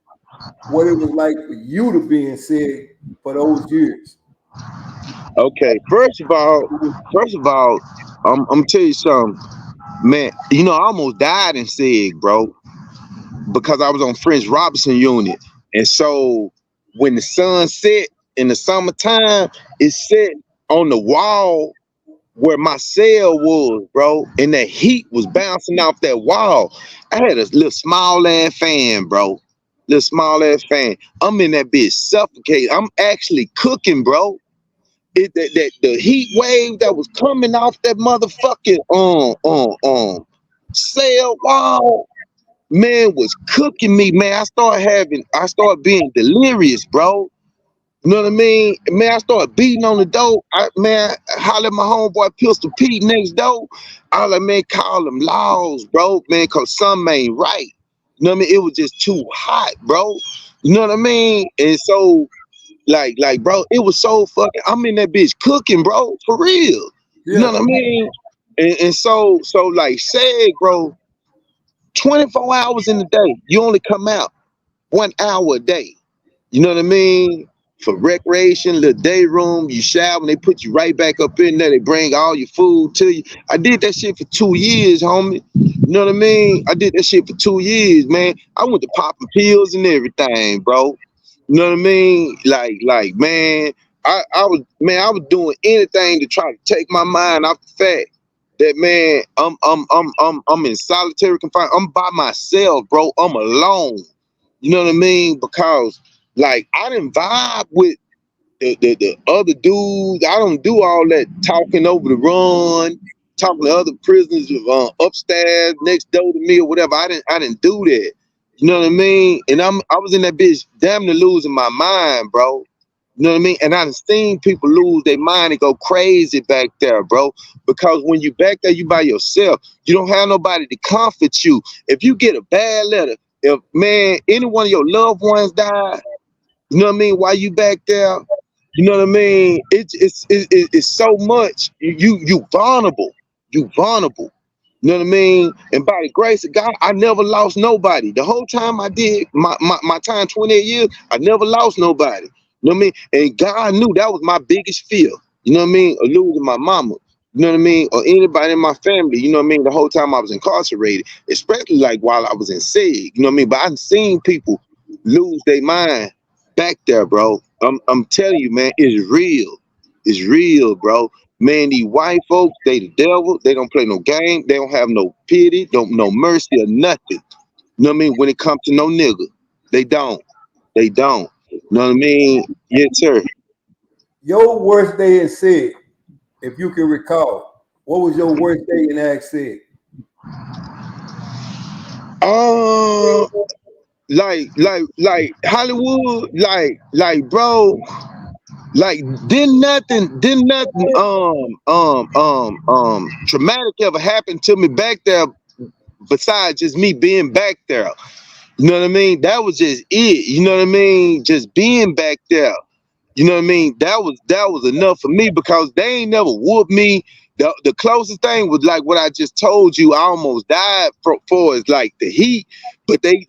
what it was like for you to be in SIG for those years. Okay. First of all, I'm gonna tell you something, man. I almost died in SIG, bro, because I was on French Robinson Unit. And so when the sun set in the summertime, it set on the wall where my cell was, bro, and that heat was bouncing off that wall. I had a little small ass fan, bro. Little small ass fan. I'm in that bitch suffocating. I'm actually cooking, bro. That the heat wave that was coming off that motherfucking cell wall, man, was cooking me, man. I started being delirious, bro. You know what I mean? Man, I started beating on the door. Man, holler at my homeboy Pistol Pete next door. I was like, man, call them laws, bro, man, cause something ain't right. You know what I mean? It was just too hot, bro. You know what I mean? And so, bro, it was so fucking. I'm in that bitch cooking, bro, for real. You know Yeah, what I mean? And so like said, bro, 24 hours in the day, you only come out 1 hour a day. You know what I mean? For recreation, little day room, you shower, and they put you right back up in there. They bring all your food to you. I did that shit for 2 years, homie. You know what I mean? I did that shit for 2 years, man. I went to popping pills and everything, bro. You know what I mean? Man, I was doing anything to try to take my mind off the fact that, man, I'm in solitary confinement. I'm by myself, bro. I'm alone. You know what I mean? Because like I didn't vibe with the other dudes. I don't do all that talking over the run, talking to other prisoners upstairs next door to me or whatever. I didn't do that. You know what I mean? And I was in that bitch damn near losing my mind, bro. You know what I mean? And I done seen people lose their mind and go crazy back there, bro. Because when you back there, you by yourself. You don't have nobody to comfort you. If you get a bad letter, if man, any one of your loved ones die, you know what I mean? While you back there, you know what I mean? It's so much. You vulnerable. You vulnerable. You know what I mean? And by the grace of God, I never lost nobody. The whole time I did my time, 28 years, I never lost nobody. You know what I mean? And God knew that was my biggest fear. You know what I mean? Of losing my mama. You know what I mean? Or anybody in my family. You know what I mean? The whole time I was incarcerated, especially like while I was in SIG. You know what I mean? But I've seen people lose their mind back there, bro. I'm telling you, man, it's real. It's real, bro. Man, these white folks, they the devil. They don't play no game. They don't have no pity, no mercy or nothing. You know what I mean? When it comes to no nigga, they don't. They don't. You know what I mean? Yes, sir. Your worst day in SIG, if you can recall, what was your worst day in Ag SIG? Uh, like Hollywood, bro, like didn't nothing traumatic ever happen to me back there besides just me being back there. You know what I mean? That was just it. You know what I mean? Just being back there. You know what I mean? That was enough for me because they ain't never whooped me. The closest thing was like what I just told you. I almost died for is like the heat, but they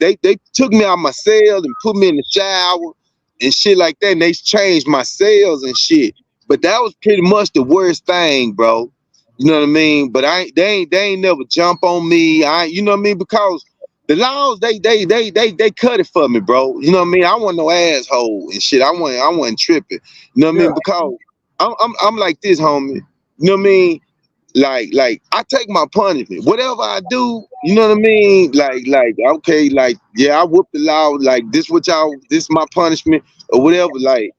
took me out of my cell and put me in the shower and shit like that. And they changed my cells and shit. But that was pretty much the worst thing, bro. You know what I mean? But they ain't never jump on me. You know what I mean? Because the laws, they cut it for me, bro. You know what I mean? I wasn't no asshole and shit. I wasn't tripping. You know what I Yeah. mean? Because I'm like this, homie. You know what I mean? Like I take my punishment. Whatever I do, you know what I mean? Like okay, like yeah, I whoop the law. Like this my punishment or whatever. Like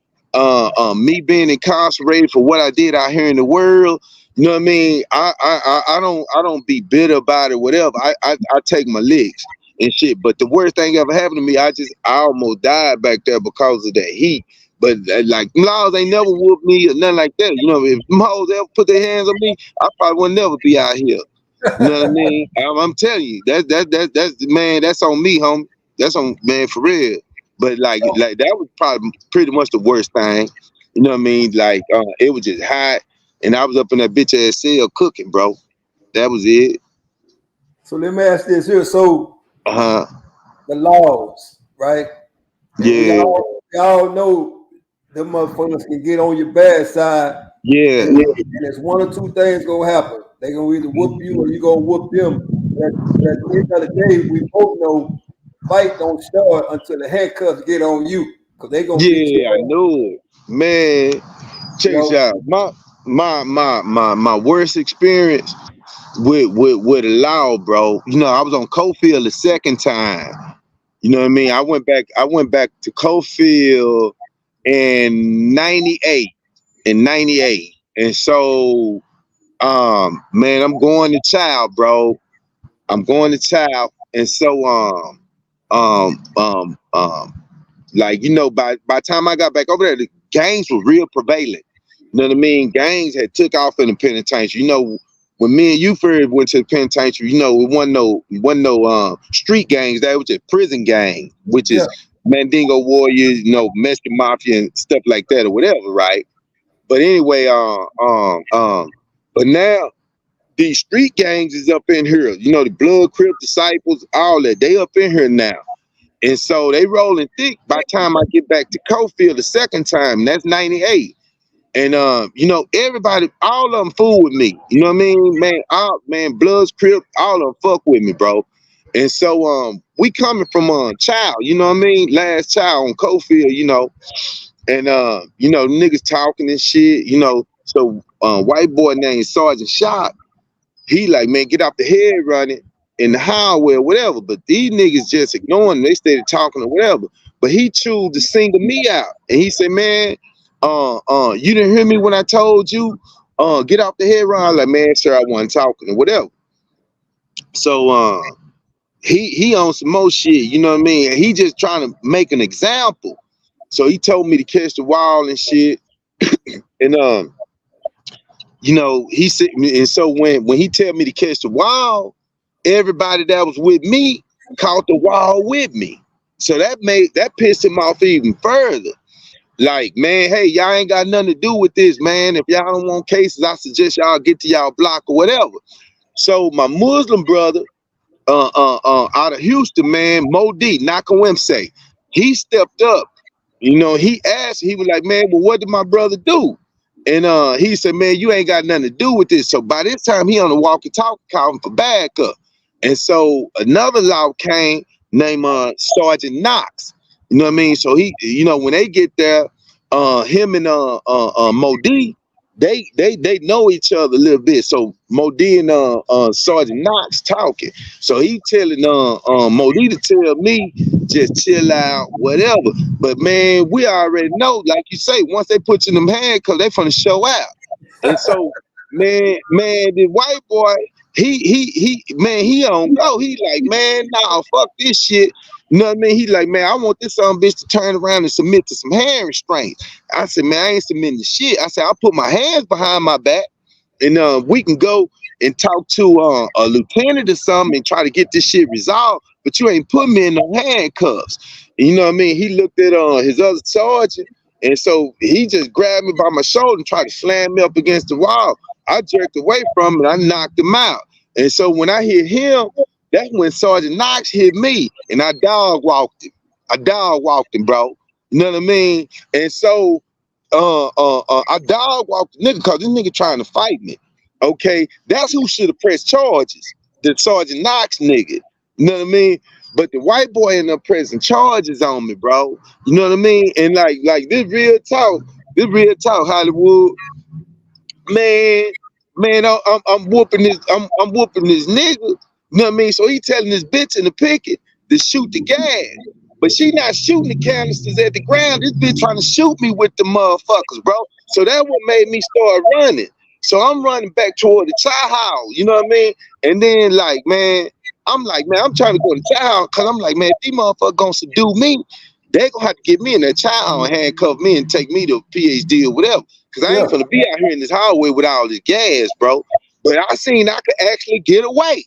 me being incarcerated for what I did out here in the world. You know what I mean? I don't be bitter about it. Whatever. I take my licks and shit. But the worst thing ever happened to me, I almost died back there because of that heat. But like laws ain't never whooped me or nothing like that. You know, if them hoes ever put their hands on me, I probably would never be out here. You know what I mean? I'm telling you, that's man, that's on me, homie. That's on man for real. But like that was probably pretty much the worst thing. You know what I mean? Like it was just hot, and I was up in that bitch ass cell cooking, bro. That was it. So let me ask this here. So Uh huh. the laws, right? And we Yeah. all know them motherfuckers can get on your bad side, Yeah. and there's one or two things gonna happen. They gonna either whoop you or you gonna whoop them. But at the end of the day, we both know fight don't start until the handcuffs get on you, because they gonna beat Yeah. I you up, knew it, man. you Check this know. out. My worst experience with a law, bro. You know, I was on Cofield the second time. You know what I mean? I went back to Cofield in 98. And so man, I'm going to child, bro. I'm going to child. And so um um um like by the time I got back over there, the gangs were real prevalent. You know what I mean? Gangs had took off in the penitentiary. You know, when me and you first went to the penitentiary, you know, it wasn't no street gangs. That was just prison gang, which Yeah. is Mandingo Warriors, you know, Mexican Mafia and stuff like that or whatever, right? But anyway, but now these street gangs is up in here. You know, the Blood Crip Disciples, all that. They up in here now. And so they rolling thick by the time I get back to Cofield the second time. And that's 98. And you know, everybody, all of them fool with me. You know what I mean? Man, Bloods, Crip, all of them fuck with me, bro. And so we coming from child, you know what I mean? Last child on Cofield, you know. And you know, niggas talking and shit, you know. So white boy named Sergeant Shot, he like, man, get off the head running. in the highway or whatever. But these niggas just ignoring him. They started talking or whatever. But he chose to single me out. And he said, man, you didn't hear me when I told you, get off the head run. Like, man, sir, I wasn't talking or whatever. So he on some more shit, you know what I mean? And he just trying to make an example. So he told me to catch the wild and shit. And you know, he said, and so when he tell me to catch the wild, everybody that was with me caught the wild with me. So that pissed him off even further. Like, man, hey, y'all ain't got nothing to do with this, man. If y'all don't want cases, I suggest y'all get to y'all block or whatever. So my Muslim brother, out of Houston, man, Mo D, Nakawemse, he stepped up. You know, he asked, he was like, man, well, what did my brother do? And he said, man, you ain't got nothing to do with this. So by this time, he on the walkie-talkie calling for backup. And so another law came named Sergeant Knox. You know what I mean? So he, you know, when they get there, him and Mo D, they know each other a little bit. So Mo D and Sergeant Knox talking. So he telling Mo D to tell me just chill out, whatever. But man, we already know, like you say, once they put you in them handcuffs, they finna show out. And so, man, the white boy, he on go. He like, man, nah, fuck this shit. You know what I mean? He like, man, I want this bitch to turn around and submit to some hand restraints. I said, man, I ain't submitting to shit. I said, I'll put my hands behind my back and we can go and talk to a lieutenant or something and try to get this shit resolved. But you ain't putting me in no handcuffs. You know what I mean? He looked at his other sergeant, and so he just grabbed me by my shoulder and tried to slam me up against the wall. I jerked away from him and I knocked him out. And so when I hit him, that's when Sergeant Knox hit me, and I dog walked him. Bro. You know what I mean? And so I dog walked the nigga because this nigga trying to fight me. Okay, that's who should have pressed charges. The Sergeant Knox nigga. You know what I mean? But the white boy ended up pressing charges on me, bro. You know what I mean? And like this real talk, Hollywood. Man, I'm whooping this nigga. You know what I mean? So he telling this bitch in the picket to shoot the gas. But she not shooting the canisters at the ground. This bitch trying to shoot me with the motherfuckers, bro. So that what made me start running. So I'm running back toward the chow house, you know what I mean? And then I'm trying to go to chow house because I'm like, man, if these motherfuckers gonna subdue me, they gonna have to get me in that chow house and handcuff me and take me to PhD or whatever. Cause I ain't gonna be out here in this hallway with all this gas, bro. But I seen I could actually get away.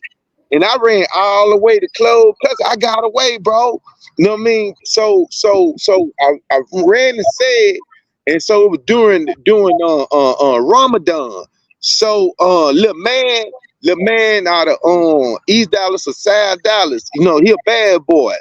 And I ran all the way to close because I got away, bro. You know what I mean? So I ran and said, and so it was during Ramadan. So little man out of East Dallas or South Dallas, you know, he a bad boy.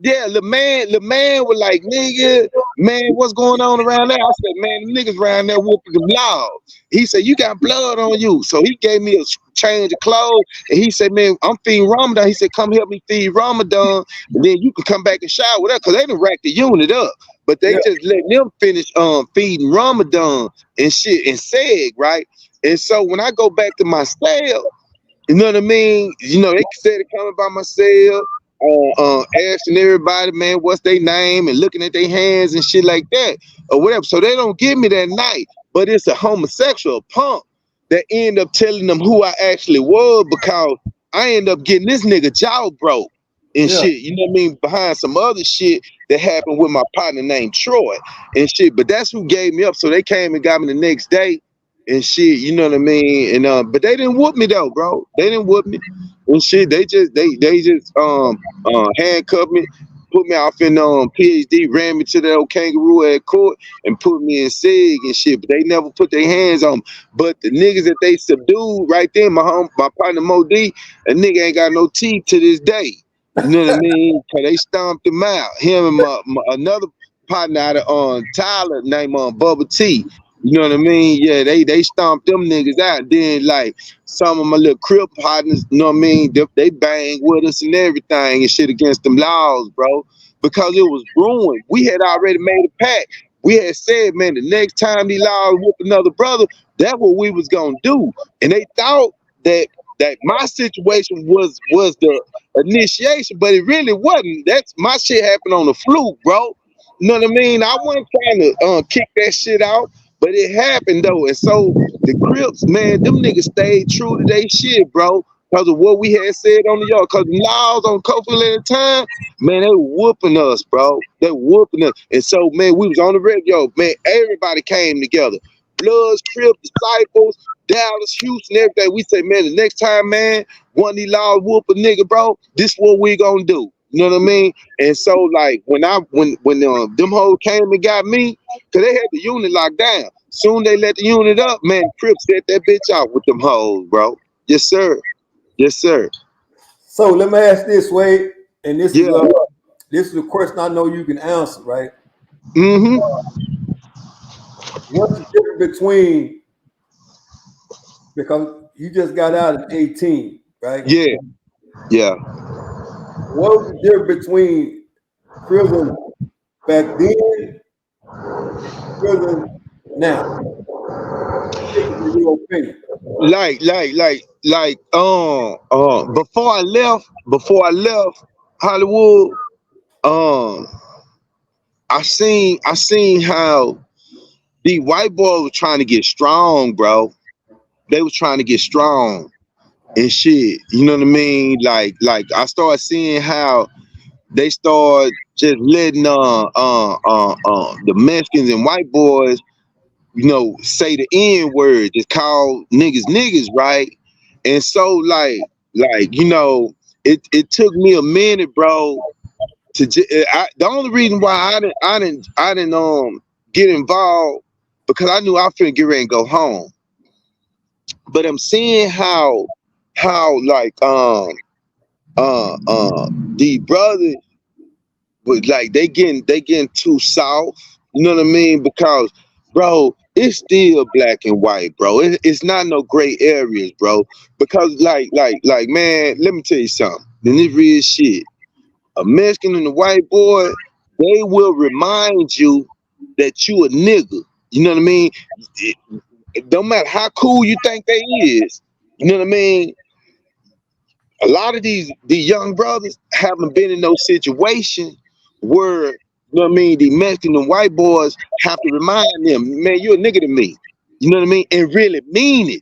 Yeah, the man was like, nigga, man, what's going on around there? I said, man, the niggas around there whooping the blood. He said, you got blood on you. So he gave me a change of clothes, and he said, man, I'm feeding Ramadan. He said, come help me feed Ramadan, and then you can come back and shower with us, because they done racked the unit up. But they just let them finish feeding Ramadan and shit and seg, right? And so when I go back to my cell, you know what I mean? You know, they said it coming by my cell. Asking everybody, man, what's their name and looking at their hands and shit like that or whatever. So they don't give me that night, but it's a homosexual punk that end up telling them who I actually was, because I end up getting this nigga jaw broke and shit, you know what I mean, behind some other shit that happened with my partner named Troy and shit. But that's who gave me up. So they came and got me the next day and shit, you know what I mean? And but they didn't whoop me though, bro. They didn't whoop me and shit. They just handcuffed me, put me off in PhD, ran me to that old kangaroo at court and put me in SIG and shit. But they never put their hands on me. But the niggas that they subdued right there, my partner Mo D, a nigga ain't got no teeth to this day. You know what I mean? Cause they stomped him out. Him and my another partner out of Tyler named Bubba T. You know what I mean? Yeah, they stomped them niggas out. Then like some of my little crip partners, you know what I mean? They bang with us and everything and shit against them laws, bro. Because it was ruined. We had already made a pact. We had said, man, the next time these laws whoop another brother, that's what we was gonna do. And they thought that that my situation was the initiation, but it really wasn't. That's my shit happened on the fluke, bro. You know what I mean? I wasn't trying to kick that shit out, but it happened though. And so the Crips, man, them niggas stayed true to their shit, bro, because of what we had said on the yard. Because the laws on Cofield at the time, man, they were whooping us, bro. They were whooping us. And so, man, we was on the radio, man, everybody came together. Bloods, Crips, Disciples, Dallas, Houston, everything. We say, man, the next time, man, one of these laws whoop a nigga, bro, this what we gonna do. You know what I mean? And so, like, when them hoes came and got me, cause they had the unit locked down. Soon they let the unit up, man. Crips set that bitch out with them hoes, bro. Yes, sir. Yes, sir. So let me ask this way, and this is a question I know you can answer, right? Mm-hmm. What's the difference between, because you just got out at 18, right? Yeah. Yeah. What was the difference between prison back then, prison now? In your opinion. Like, before I left Hollywood, I seen how the white boys were trying to get strong, bro. They were trying to get strong and shit. You know what I mean? Like I started seeing how they started just letting the Mexicans and white boys, you know, say the N word, just call niggas, right? And so like you know, it took me a minute, bro, to the only reason why I didn't get involved, because I knew I was finna get ready and go home. But I'm seeing how like the brothers was like they getting too soft. You know what I mean? Because, bro, it's still black and white, bro. It's not no gray areas, bro. Because like man, let me tell you something. And this real shit. A Mexican and a white boy, they will remind you that you a nigga. You know what I mean? It don't matter how cool you think they is. You know what I mean? A lot of the young brothers haven't been in those situations where, you know what I mean, the Mexican and white boys have to remind them, man, you're a nigga to me. You know what I mean? And really mean it.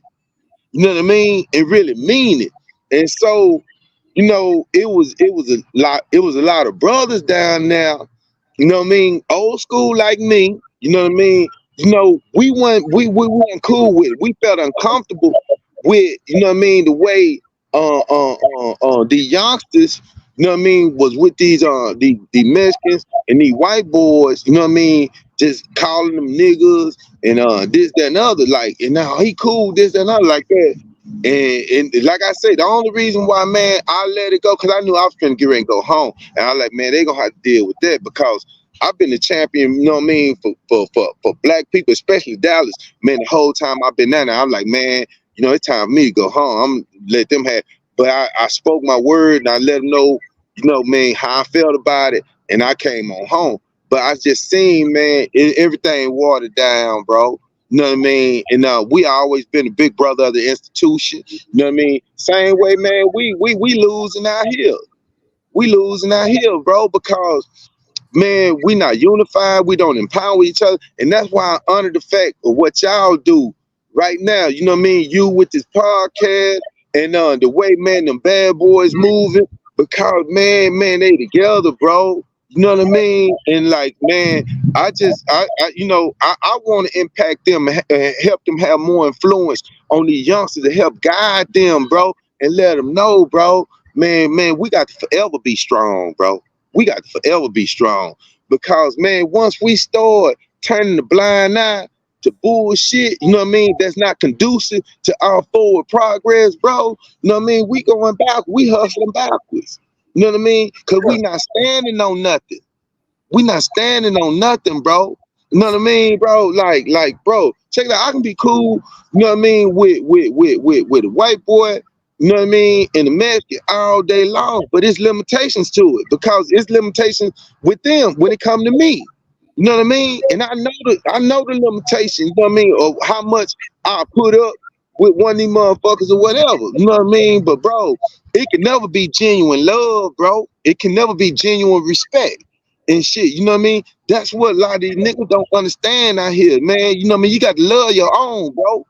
You know what I mean? And really mean it. And so, you know, it was a lot of brothers down there, you know what I mean, old school like me, you know what I mean? You know, we weren't cool with it. We felt uncomfortable with, you know what I mean, the way the youngsters, you know what I mean, was with these the Mexicans and these white boys, you know what I mean, just calling them niggas and this, that, and other, like, and now he cool, this, that, and other, like that. And like I said, the only reason why, man, I let it go, because I knew I was trying to get ready and go home. And I was like, man, they gonna have to deal with that, because I've been the champion, you know what I mean, for black people, especially Dallas, man, the whole time I've been down there. I'm like, man, you know, it's time for me to go home. I'm let them have, but I spoke my word and I let them know, you know, man, how I felt about it, and I came on home. But I just seen, man, everything watered down, bro. You know what I mean? And we always been a big brother of the institution. You know what I mean? Same way, man, we losing out here. We losing out here, bro, because, man, we not unified. We don't empower each other. And that's why I honor the fact of what y'all do right now. You know what I mean? You with this podcast and the way, man, them bad boys moving, because, man, they together, bro. You know what I mean? And like, man, I you know, I want to impact them and help them have more influence on these youngsters to help guide them, bro, and let them know, bro, man, we got to forever be strong, bro. We got to forever be strong, because, man, once we start turning the blind eye to bullshit, you know what I mean, that's not conducive to our forward progress, bro. You know what I mean? We going back, we hustling backwards. You know what I mean? Because we not standing on nothing. We not standing on nothing, bro. You know what I mean, bro? Like, bro, check it out. I can be cool, you know what I mean, with a white boy, you know what I mean, and the Mexican all day long, but it's limitations to it, because it's limitations with them when it come to me. You know what I mean? And I know the limitation, you know what I mean, of how much I put up with one of these motherfuckers or whatever. You know what I mean? But bro, it can never be genuine love, bro. It can never be genuine respect and shit. You know what I mean? That's what a lot of these niggas don't understand out here, man. You know what I mean? You got to love your own, bro.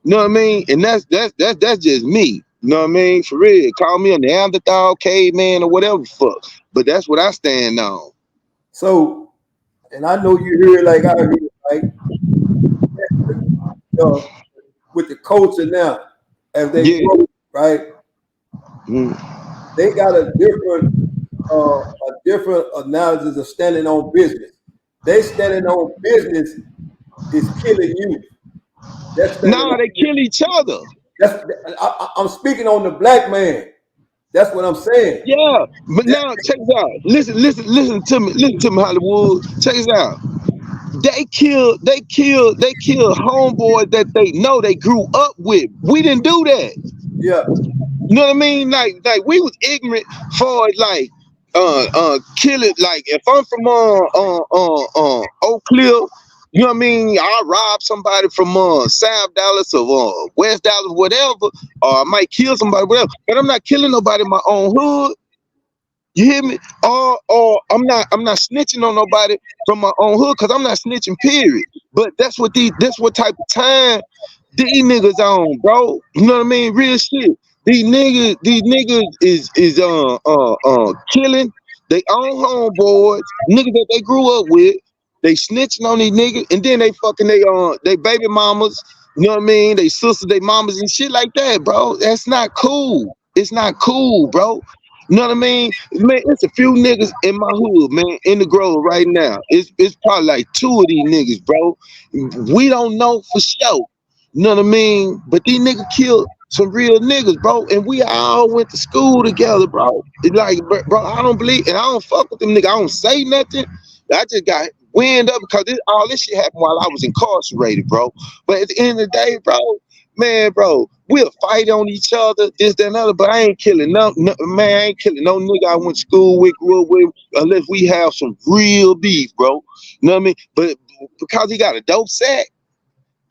You know what I mean? And that's just me. You know what I mean? For real. Call me a Neanderthal, caveman, or whatever the fuck. But that's what I stand on. So, and I know you hear it like I hear it, right? With the culture now, as they grow, right? They got a different analysis of standing on business. They standing on business is killing you. No, they kill each other. I'm speaking on the black man. That's what I'm saying. Yeah, but now check this out. Listen to me, Hollywood. Check this out. They kill homeboys that they know they grew up with. We didn't do that. Yeah. You know what I mean? Like we was ignorant for like killing. Like if I'm from Oak Cliff, you know what I mean? I rob somebody from South Dallas or West Dallas, whatever, or I might kill somebody, whatever. But I'm not killing nobody in my own hood. You hear me? Or I'm not snitching on nobody from my own hood because I'm not snitching, period. But that's what type of time these niggas on, bro. You know what I mean? Real shit. These niggas is killing they own homeboys, niggas that they grew up with. They snitching on these niggas, and then they fucking they baby mamas, you know what I mean? They sisters, they mamas and shit like that, bro. That's not cool. It's not cool, bro. You know what I mean? Man, it's a few niggas in my hood, man, in the Grove right now. It's probably like 2 of these niggas, bro. We don't know for sure. You know what I mean? But these niggas killed some real niggas, bro. And we all went to school together, bro. It's like, bro, I don't believe, and I don't fuck with them niggas. I don't say nothing. I just got wind up because all this shit happened while I was incarcerated, bro. But at the end of the day, bro, man, bro, we'll fight on each other, this, that, and other, but I ain't killing no man, I ain't killing no nigga I went to school with, grew up with, unless we have some real beef, bro. You know what I mean? But because he got a dope sack,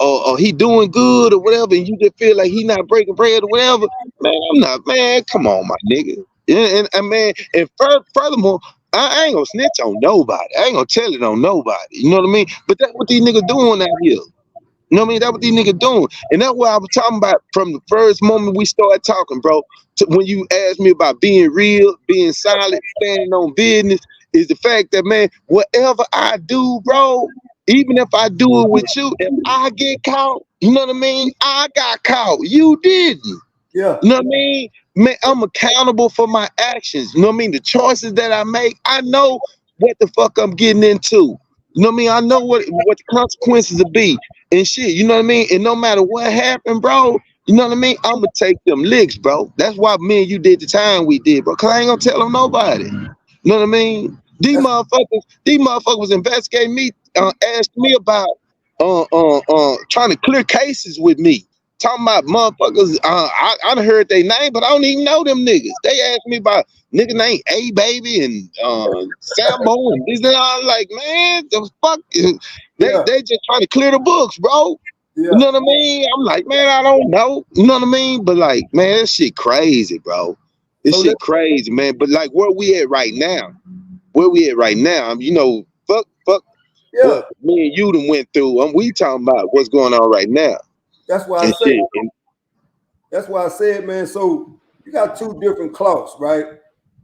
or he doing good or whatever, and you just feel like he not breaking bread or whatever, man, I'm not, man, come on, my nigga. And man, and furthermore, I ain't gonna snitch on nobody. I ain't gonna tell it on nobody. You know what I mean? But that's what these niggas doing out here. You know what I mean? That's what these niggas doing. And that's what I was talking about from the first moment we started talking, bro. When you asked me about being real, being solid, standing on business, is the fact that, man, whatever I do, bro, even if I do it with you, if I get caught, you know what I mean? I got caught. You didn't. Yeah. You know what I mean? Man, I'm accountable for my actions. You know what I mean? The choices that I make, I know what the fuck I'm getting into. You know what I mean? I know what the consequences will be and shit. You know what I mean? And no matter what happened, bro, you know what I mean? I'm gonna take them licks, bro. That's why me and you did the time we did, bro. Cause I ain't gonna tell them nobody. You know what I mean? These motherfuckers investigating me, asked me about trying to clear cases with me. Talking about motherfuckers, I done heard their name, but I don't even know them niggas. They asked me about nigga named A Baby and Sambo and this and all. Like, man, the fuck, they just trying to clear the books, bro. Yeah. You know what I mean? I'm like, man, I don't know. You know what I mean? But like, man, this shit crazy, bro. This shit crazy, man. But like, where we at right now? You know, fuck what me and you done went through. We talking about what's going on right now. That's why I said, man, so you got 2 different cloths, right?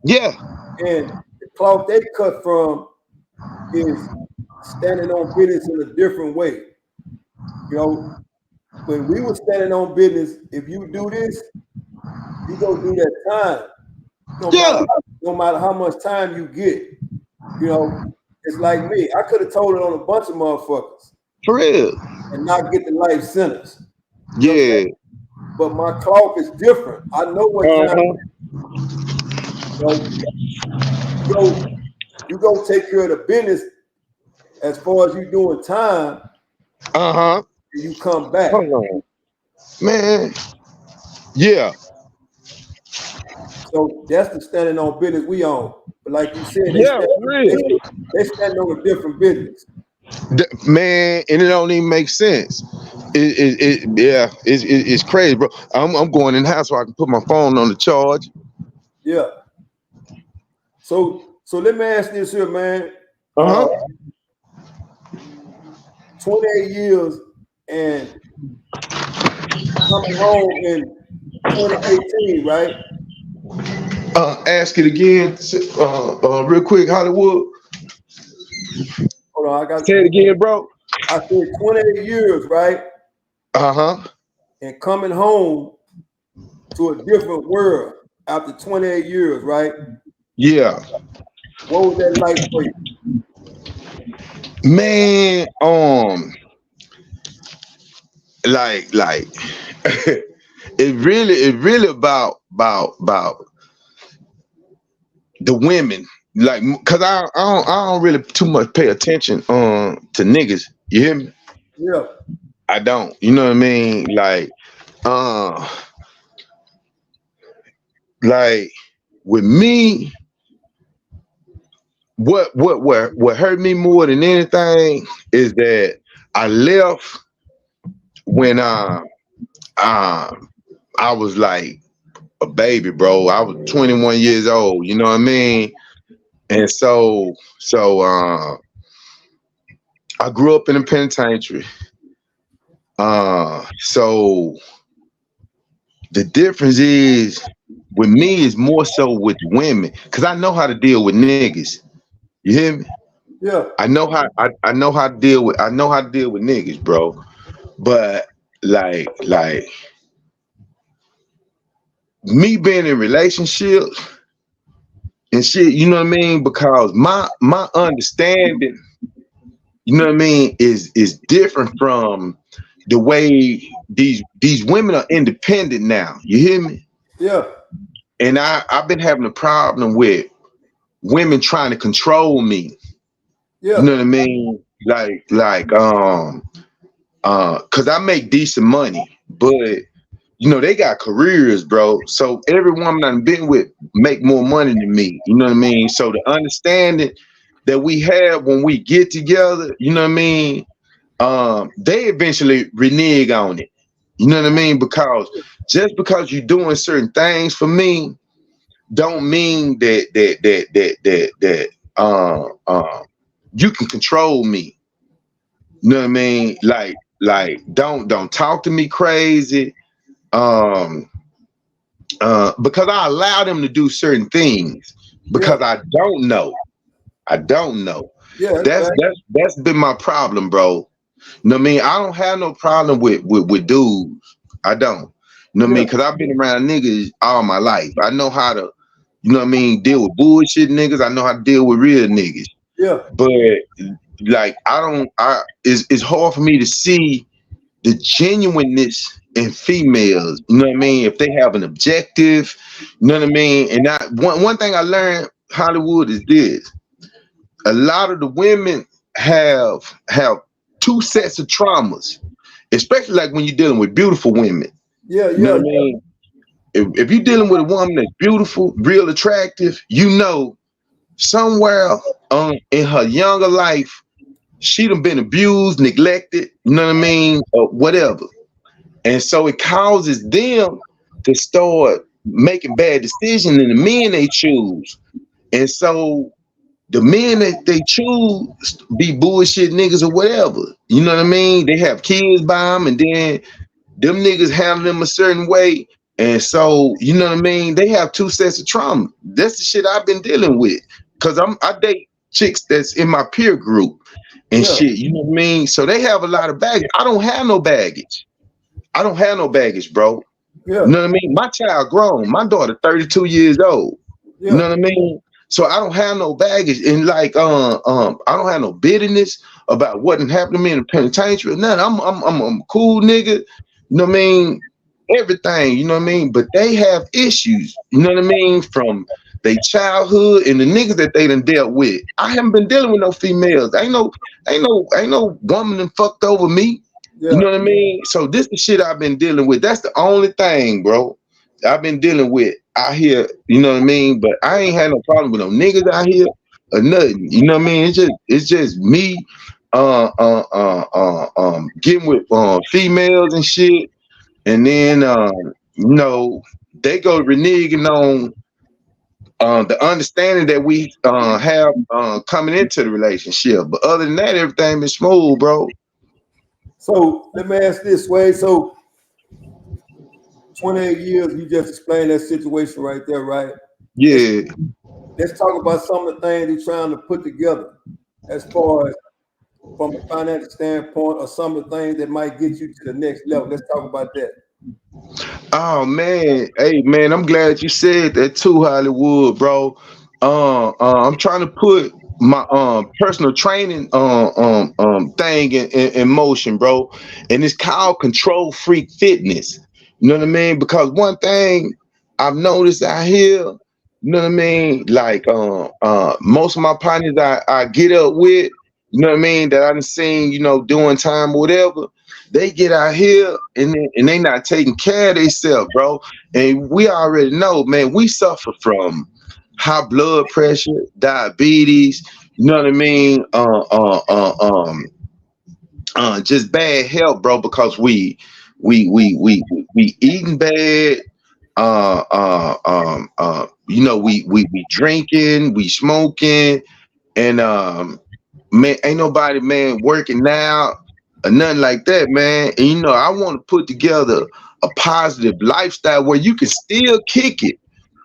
Yeah. And the cloth they cut from is standing on business in a different way. You know, when we were standing on business, if you do this, you go do that time. No matter how much time you get. You know, it's like me. I could have told it on a bunch of motherfuckers. For real. And not get the life sentence. Yeah. But my cloth is different. I know what time. You go take care of the business as far as you doing time. And you come back. Hold on. Man. Yeah. So that's the standing on business we own. But like you said, they stand on a different business. Man, and it don't even make sense. Yeah, it's crazy, bro. I'm going in the house so I can put my phone on the charge. Yeah. So let me ask this here, man. Uh-huh. 28 years and coming home in 2018, right? Ask it again, real quick, Hollywood. Hold on, Say it again, bro. I said 28 years, right? Uh-huh. And coming home to a different world after 28 years, right? Yeah. What was that like for you? Man, like it really about the women, like, cause I don't really too much pay attention to niggas. You hear me? Yeah. I don't. You know what I mean? Uh like with me, what hurt me more than anything is that I left when I was like a baby, bro. I was 21 years old, you know what I mean? And I grew up in a penitentiary. So the difference is with me is more so with women, because I know how to deal with niggas. You hear me? Yeah. I know how to deal with niggas, bro. But like me being in relationships and shit, you know what I mean? Because my understanding, you know what I mean, is different from the way these women are independent now. You hear me? Yeah. And I've been having a problem with women trying to control me. You Yeah. know what I mean? Cause I make decent money, but you know, they got careers, bro. So every woman I've been with make more money than me. You know what I mean? So the understanding that we have when we get together, you know what I mean? They eventually renege on it. You know what I mean? Because just because you're doing certain things for me, don't mean that you can control me. You know what I mean? Like don't talk to me crazy. Um because I allow them to do certain things because I don't know. I don't know. Yeah. That's been my problem, bro. You know what I mean? I don't have no problem with dudes. I don't. You know what I mean? Because I've been around niggas all my life. I know how to, you know what I mean, deal with bullshit niggas. I know how to deal with real niggas. Yeah. But like it's hard for me to see the genuineness in females. You know what I mean? If they have an objective, you know what I mean? And one thing I learned, Hollywood, is this. A lot of the women have two sets of traumas, especially like when you're dealing with beautiful women. Yeah. You know what I mean? If you're dealing with a woman that's beautiful, real attractive, you know somewhere in her younger life, she done been abused, neglected, you know what I mean, or whatever. And so it causes them to start making bad decisions in the men they choose. And so the men that they choose be bullshit niggas or whatever. You know what I mean? They have kids by them, and then them niggas handle them a certain way. And so, you know what I mean? They have two sets of trauma. That's the shit I've been dealing with. Cause I date chicks that's in my peer group and shit. You know what I mean? So they have a lot of baggage. I don't have no baggage. I don't have no baggage, bro. Yeah. You know what I mean? My child grown. My daughter 32 years old. Yeah. You know what I mean? So I don't have no baggage, and like I don't have no bitterness about what happened to me in the penitentiary. Nothing. I'm a cool nigga. You know what I mean? Everything. You know what I mean? But they have issues. You know what I mean? From their childhood and the niggas that they done dealt with. I haven't been dealing with no females. Ain't no woman that fucked over me. Yeah. You know what I mean? So this is the shit I've been dealing with. That's the only thing, bro, I've been dealing with out here. You know what I mean? But I ain't had no problem with no niggas out here or nothing. You know what I mean? It's just me getting with females and shit, and then you know, they go reneging on the understanding that we have coming into the relationship. But other than that, everything been smooth, bro. So let me ask this way. So 28 years, you just explained that situation right there, right? Yeah. Let's talk about some of the things you're trying to put together as far as from a financial standpoint, or some of the things that might get you to the next level. Let's talk about that. Oh man, hey man, I'm glad you said that too, Hollywood, bro. I'm trying to put my personal training thing in motion, bro, and it's called Control Freak Fitness. You know what I mean? Because one thing I've noticed out here, you know what I mean, like most of my partners I get up with, you know what I mean, that I done seen, you know, doing time or whatever. They get out here and they not taking care of themselves, bro. And we already know, man, we suffer from high blood pressure, diabetes, you know what I mean? Just bad health, bro, because we eating bad, you know, we drinking, we smoking, and man, ain't nobody, man, working out or nothing like that, man. And you know, I want to put together a positive lifestyle where you can still kick it,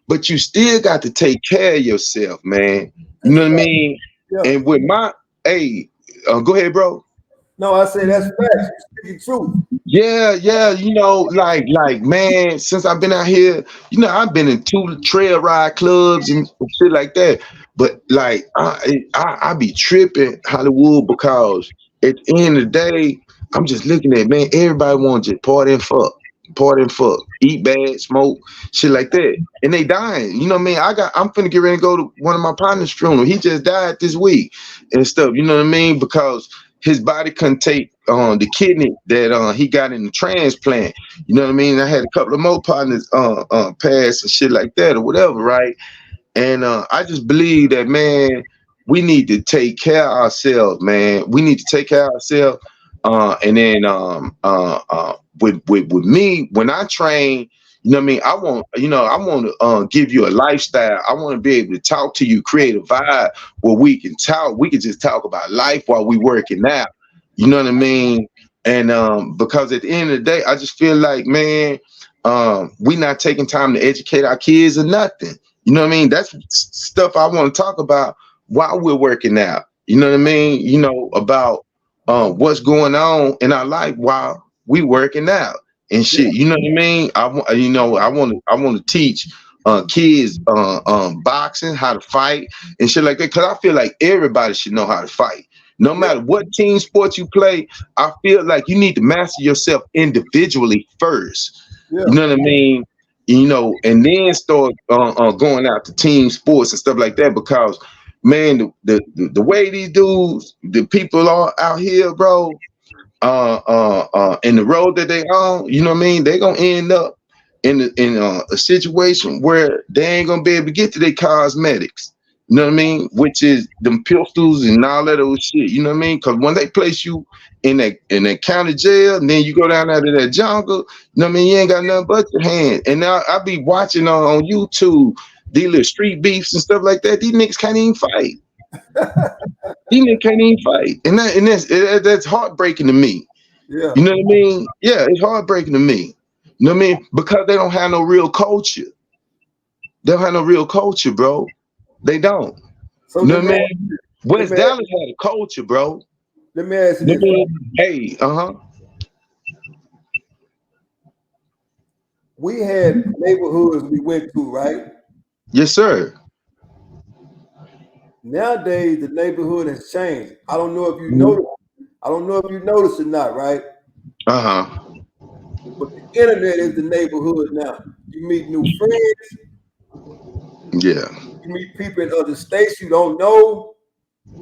but you still got to take care of yourself, man. You That's know what I fact. mean? Yeah. And with my, hey, go ahead, bro. No, I say that's facts. You speaking truth. Yeah, you know, like, man, since I've been out here, you know, I've been in 2 trail ride clubs and shit like that. But like, I be tripping Hollywood because at the end of the day, I'm just looking at, man, everybody want to just party and fuck, eat bad, smoke, shit like that, and they dying. You know what I mean? I'm finna get ready to go to one of my partner's funeral. He just died this week and stuff. You know what I mean? Because his body couldn't take the kidney that he got in the transplant. You know what I mean? I had a couple of more partners pass and shit like that or whatever, right? And I just believe that, man, we need to take care of ourselves, man. We need to take care of ourselves. And then with me, when I train, you know what I mean? I want to give you a lifestyle. I want to be able to talk to you, create a vibe where we can talk. We can just talk about life while we working out. You know what I mean? And because at the end of the day, I just feel like, man, we not taking time to educate our kids or nothing. You know what I mean? That's stuff I want to talk about while we're working out. You know what I mean? You know, about what's going on in our life while we working out and Yeah. shit. You know what I mean? I want to teach kids boxing, how to fight and shit like that. Cause I feel like everybody should know how to fight. No Yeah. matter what team sport you play, I feel like you need to master yourself individually first. Yeah. You know what I mean? You know, and then start going out to team sports and stuff like that. Because, man, the way these dudes, the people are out here, bro, and the road that they on, you know what I mean? They gonna end up in a situation where they ain't gonna be able to get to their cosmetics. You know what I mean? Which is them pistols and all that old shit. You know what I mean? Because when they place you in that county jail, and then you go down out of that jungle, you know what I mean? You ain't got nothing but your hand. And now I be watching on YouTube these little street beefs and stuff like that. These niggas can't even fight. These niggas can't even fight, and that's heartbreaking to me. Yeah. You know what I mean? Yeah, it's heartbreaking to me. You know what I mean? Because they don't have no real culture. They don't have no real culture, bro. They don't. So You know let what me I mean? let West me Dallas had a culture, bro. let me ask you You know this, what I right? mean? Hey, We had neighborhoods we went to, right? yes, sir. Nowadays the neighborhood has changed. I don't know if you noticed. I don't know if you noticed or not, right? Uh-huh. But the internet is the neighborhood now. You meet new friends, Yeah. you meet people in other states you don't know,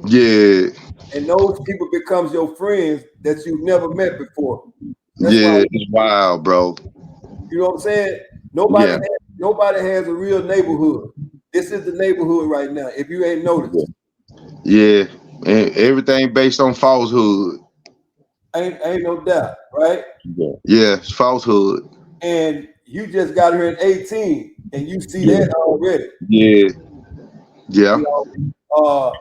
Yeah. and those people becomes your friends that you've never met before. That's why, Yeah. It's wild, bro. you know what I'm saying? Yeah. Nobody has a real neighborhood. This is the neighborhood right now. If you ain't noticed, Yeah. And everything based on falsehood. Ain't no doubt, right? Yeah, it's falsehood. And you just got here at 18, and you see Yeah. that already. Yeah. Yeah. You know,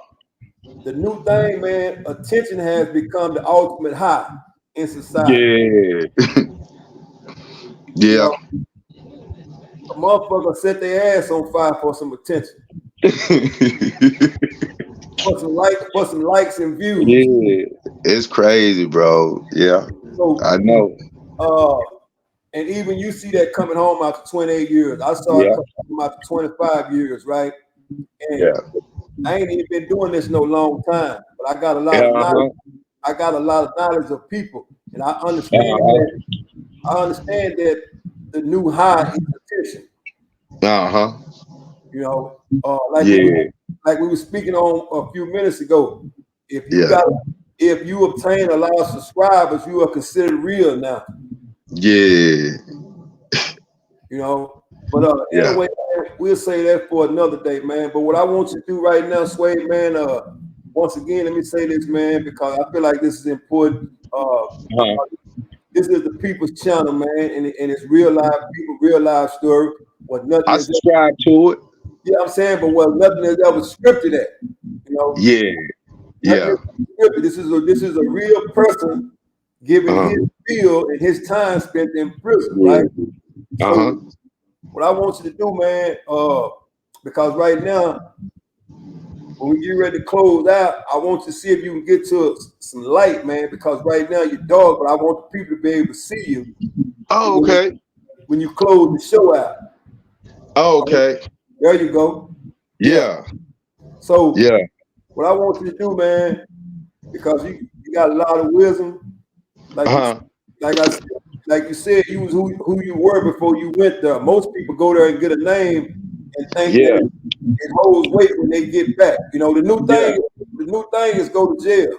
the new thing, man, attention has become the ultimate high in society. Yeah. You Yeah. know, a motherfucker set their ass on fire for some attention, for some likes and views. Yeah. It's crazy, bro. Yeah. So, I know. and even you see that coming home after 28 years. I saw it Yeah. coming home after 25 years, right? And Yeah. I ain't even been doing this no long time, but I got a lot of Uh-huh. knowledge. I got a lot of knowledge of people, and I understand Uh-huh. that. I understand that the new high is attention. Uh-huh. You know, Yeah. like we were speaking on a few minutes ago. If Yeah. you obtain a lot of subscribers, you are considered real now. Yeah. You know, but Yeah. anyway, man, we'll say that for another day, man. But what I want you to do right now, Suede, man, once again, let me say this, man, because I feel like this is important. Uh-huh. This is the people's channel, man, and it's real life people, real life story. What nothing I is. subscribe to it. Yeah, I'm saying, but what nothing is ever scripted at. You know. Yeah. Yeah. Scripted. This is a real person giving Uh-huh. his feel and his time spent in prison, Yeah. right? Uh-huh. So what I want you to do, man, because right now, when we get ready to close out, I want you to see if you can get to some light, man, because right now you're dark, but I want the people to be able to see you. Oh, okay. When you close the show out. Oh, okay. There you go. Yeah. So Yeah. what I want you to do, man, because you got a lot of wisdom, like you said, you was who you were before you went there. Most people go there and get a name and think Yeah. that it holds weight when they get back. You know, the new thing is go to jail.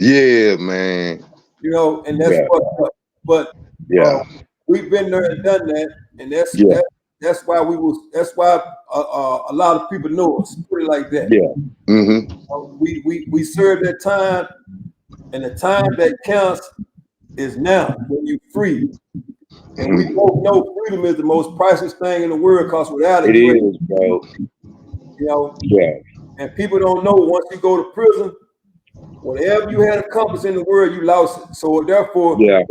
Yeah, man. You know, and that's fucked up. But Yeah. we've been there and done that, and Yeah. that's why a lot of people know us. Put it like that. Yeah. Mm-hmm. We serve that time, and the time that counts is now when you're free. And we both know freedom is the most priceless thing in the world, because without it, It is, bro. you know. Yeah. And people don't know, once you go to prison, whatever you had accomplished in the world, you lost it. So therefore, Yeah.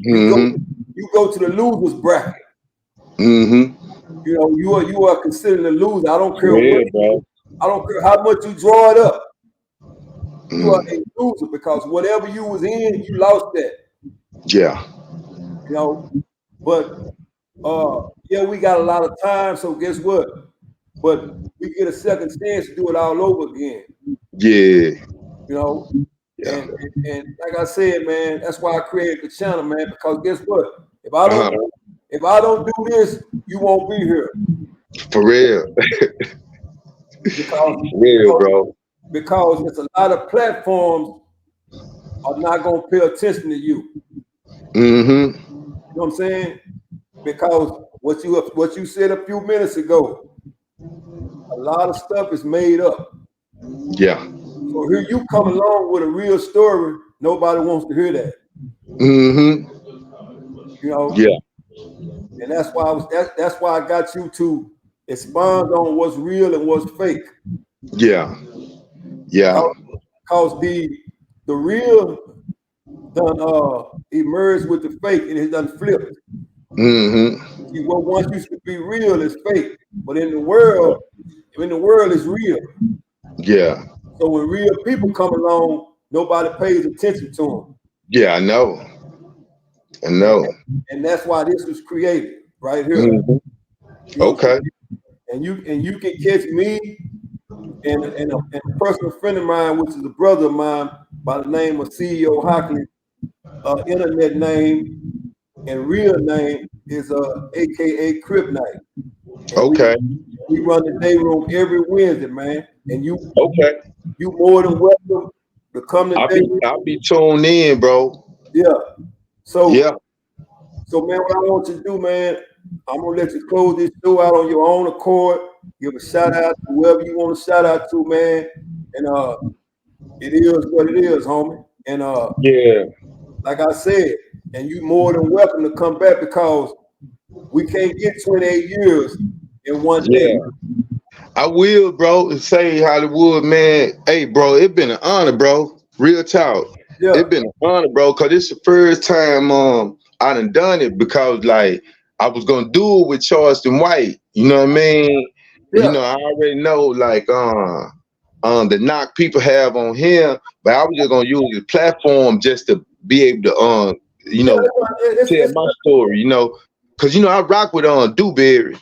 Mm-hmm. you go to the losers bracket. Mm-hmm. You know, you are considered a loser. I don't care Yeah, bro. I don't care how much you draw it up. You are Mm. a loser, because whatever you was in, you lost that. Yeah. You know, but yeah, we got a lot of time, so guess what? But we get a second chance to do it all over again. Yeah. You know, Yeah. and like I said, man, that's why I created the channel, man. Because guess what? If I don't do this, you won't be here. For real. Bro. Because it's a lot of platforms are not gonna pay attention to you. Mm-hmm. You know what I'm saying? Because what you said a few minutes ago, a lot of stuff is made up. Yeah. So here you come along with a real story, nobody wants to hear that. Mm-hmm. You know? Yeah. And that's why I got you to expound on what's real and what's fake. Yeah. Yeah. Because the real done emerged with the fake, and it's done flipped. Mm-hmm. See, what once used to be real is fake, but in the world it's real. Yeah. So when real people come along, nobody pays attention to them. Yeah, I know. And that's why this was created right here. Mm-hmm. You know, Okay. and you can catch me and a personal friend of mine, which is a brother of mine by the name of CEO Hockley. Internet name and real name is AKA Crib Night. And Okay. we run the day room every Wednesday, man. And you more than welcome to come to day room. I'll be tuned in, bro. Yeah. So man, what I want you to do, man, I'm gonna let you close this show out on your own accord. Give a shout out to whoever you want to shout out to, man. And It is what it is, homie. And Yeah, like I said, and you more than welcome to come back because we can't get 28 years in one day. yeah. I will, bro, and say Hollywood, man. Hey, bro, it been an honor, bro. Real talk. Yeah, It been an honor, bro, cause it's the first time I done it because like I was gonna do it with Charleston White. You know what I mean? You yeah. know, I already know like the knock people have on him, but I was just gonna use his platform just to be able to you Yeah, know, tell it's my story, you know. Cause I rock with Dewberry.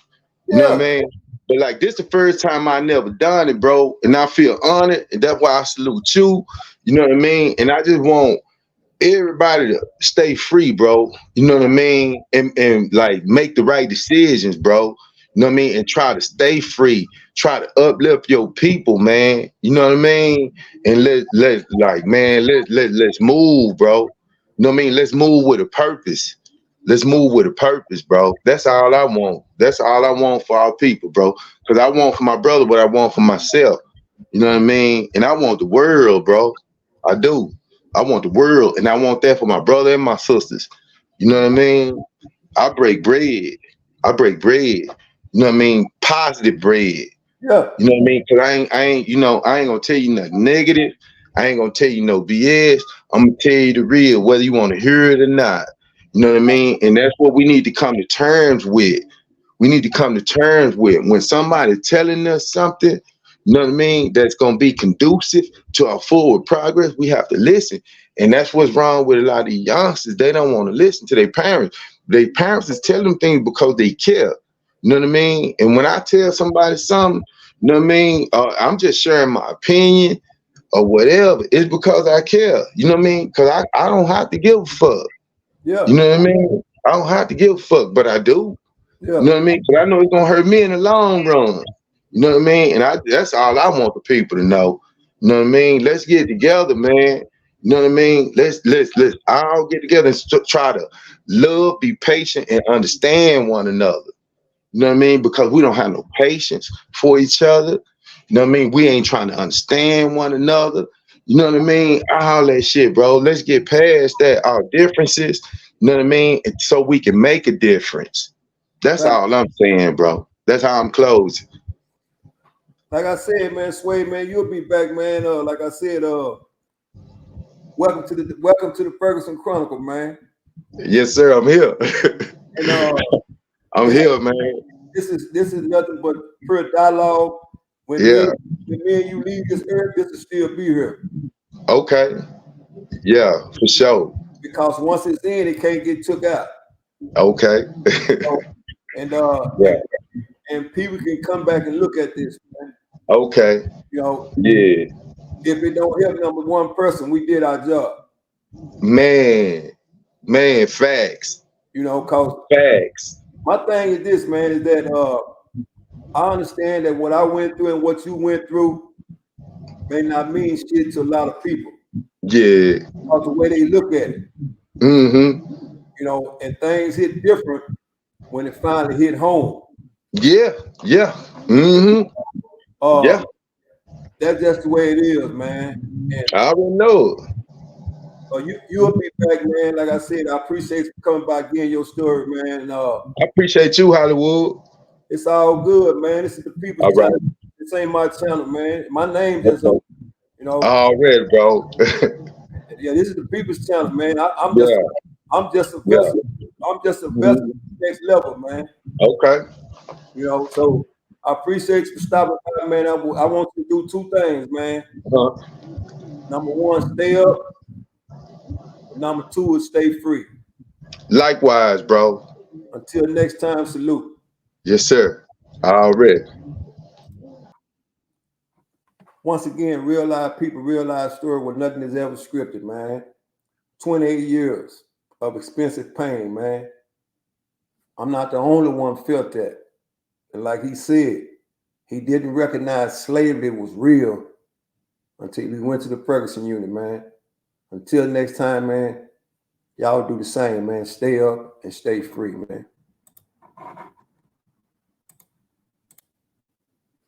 You know what I yeah, mean? But like this the first time I never done it, bro. And I feel honored. And that's why I salute you. You know what I mean? And I just want everybody to stay free, bro. You know what I mean? And like make the right decisions, bro. You know what I mean? And try to stay free. Try to uplift your people, man. You know what I mean? And let like man, let's move, bro. You know what I mean? Let's move with a purpose. Let's move with a purpose, bro. That's all I want. That's all I want for our people, bro. Because I want for my brother what I want for myself. You know what I mean? And I want the world, bro. I do. I want the world, and I want that for my brother and my sisters. You know what I mean? I break bread. I break bread. You know what I mean? Positive bread. yeah. You know what I mean? Cause I ain't gonna tell you nothing negative. I ain't gonna tell you no BS. I'm gonna tell you the real, whether you want to hear it or not. You know what I mean? And that's what we need to come to terms with. We need to come to terms with when somebody telling us something, you know what I mean, that's gonna be conducive to our forward progress. We have to listen. And that's what's wrong with a lot of the youngsters. They don't want to listen to their parents. Their parents is telling them things because they care. You know what I mean? And when I tell somebody something, you know what I mean? I'm just sharing my opinion or whatever. It's because I care. You know what I mean? Because I don't have to give a fuck. Yeah, You know what I mean? I don't have to give a fuck, but I do. You yeah. know what I mean? Because I know it's gonna hurt me in the long run. You know what I mean? And that's all I want the people to know. You know what I mean? Let's get together, man. You know what I mean? Let's all get together and try to love, be patient, and understand one another. You know what I mean? Because we don't have no patience for each other. You know what I mean? We ain't trying to understand one another. You know what I mean? All that shit, bro. Let's get past that, our differences. You know what I mean? And so we can make a difference. That's Like, all I'm saying, bro. That's how I'm closing. like I said, man, Suede, man, you'll be back, man. Like I said, welcome to the Ferguson Chronicle, man. Yes, sir. I'm here. And I'm and here, man. this is nothing but pure dialogue. Yeah. When me and you leave this earth, this will still be here. Okay. Yeah, for sure. Because once it's in, it can't get took out. Okay. So, and Yeah. and people can come back and look at this, man. Okay. You know, Yeah. if it don't help number one person, we did our job. Man. Man, facts. You know, cause Facts. my thing is this, man, is that I understand that what I went through and what you went through may not mean shit to a lot of people. Yeah. Because the way they look at it, Mm-hmm. you know, and things hit different when it finally hit home. Yeah. Yeah. Mm-hmm. Uh, Yeah. that's just the way it is, man. And I already know. you'll be back, man. Like I said, I appreciate you coming by getting your story, man. And I appreciate you, Hollywood. it's all good, man. This is the people's All right. channel. This ain't my channel, man. My name just Okay. you know, Already, bro. yeah, this is the people's channel, man. Yeah. I'm just a Yeah. vessel. I'm just a vessel to Mhm. the next level, man. Okay. You know, so I appreciate you for stopping by, man. I want you to do two things, man. Uh-huh. Number one, stay up. Number two is stay free. Likewise, bro. Until next time, salute. Yes, sir. Already. Once again, real life people, real life story where nothing is ever scripted, man. 28 years of expensive pain, man. I'm not the only one felt that. And like he said, he didn't recognize slavery was real until he went to the Ferguson Unit, man. Until next time, man, y'all do the same, man. Stay up and stay free, man.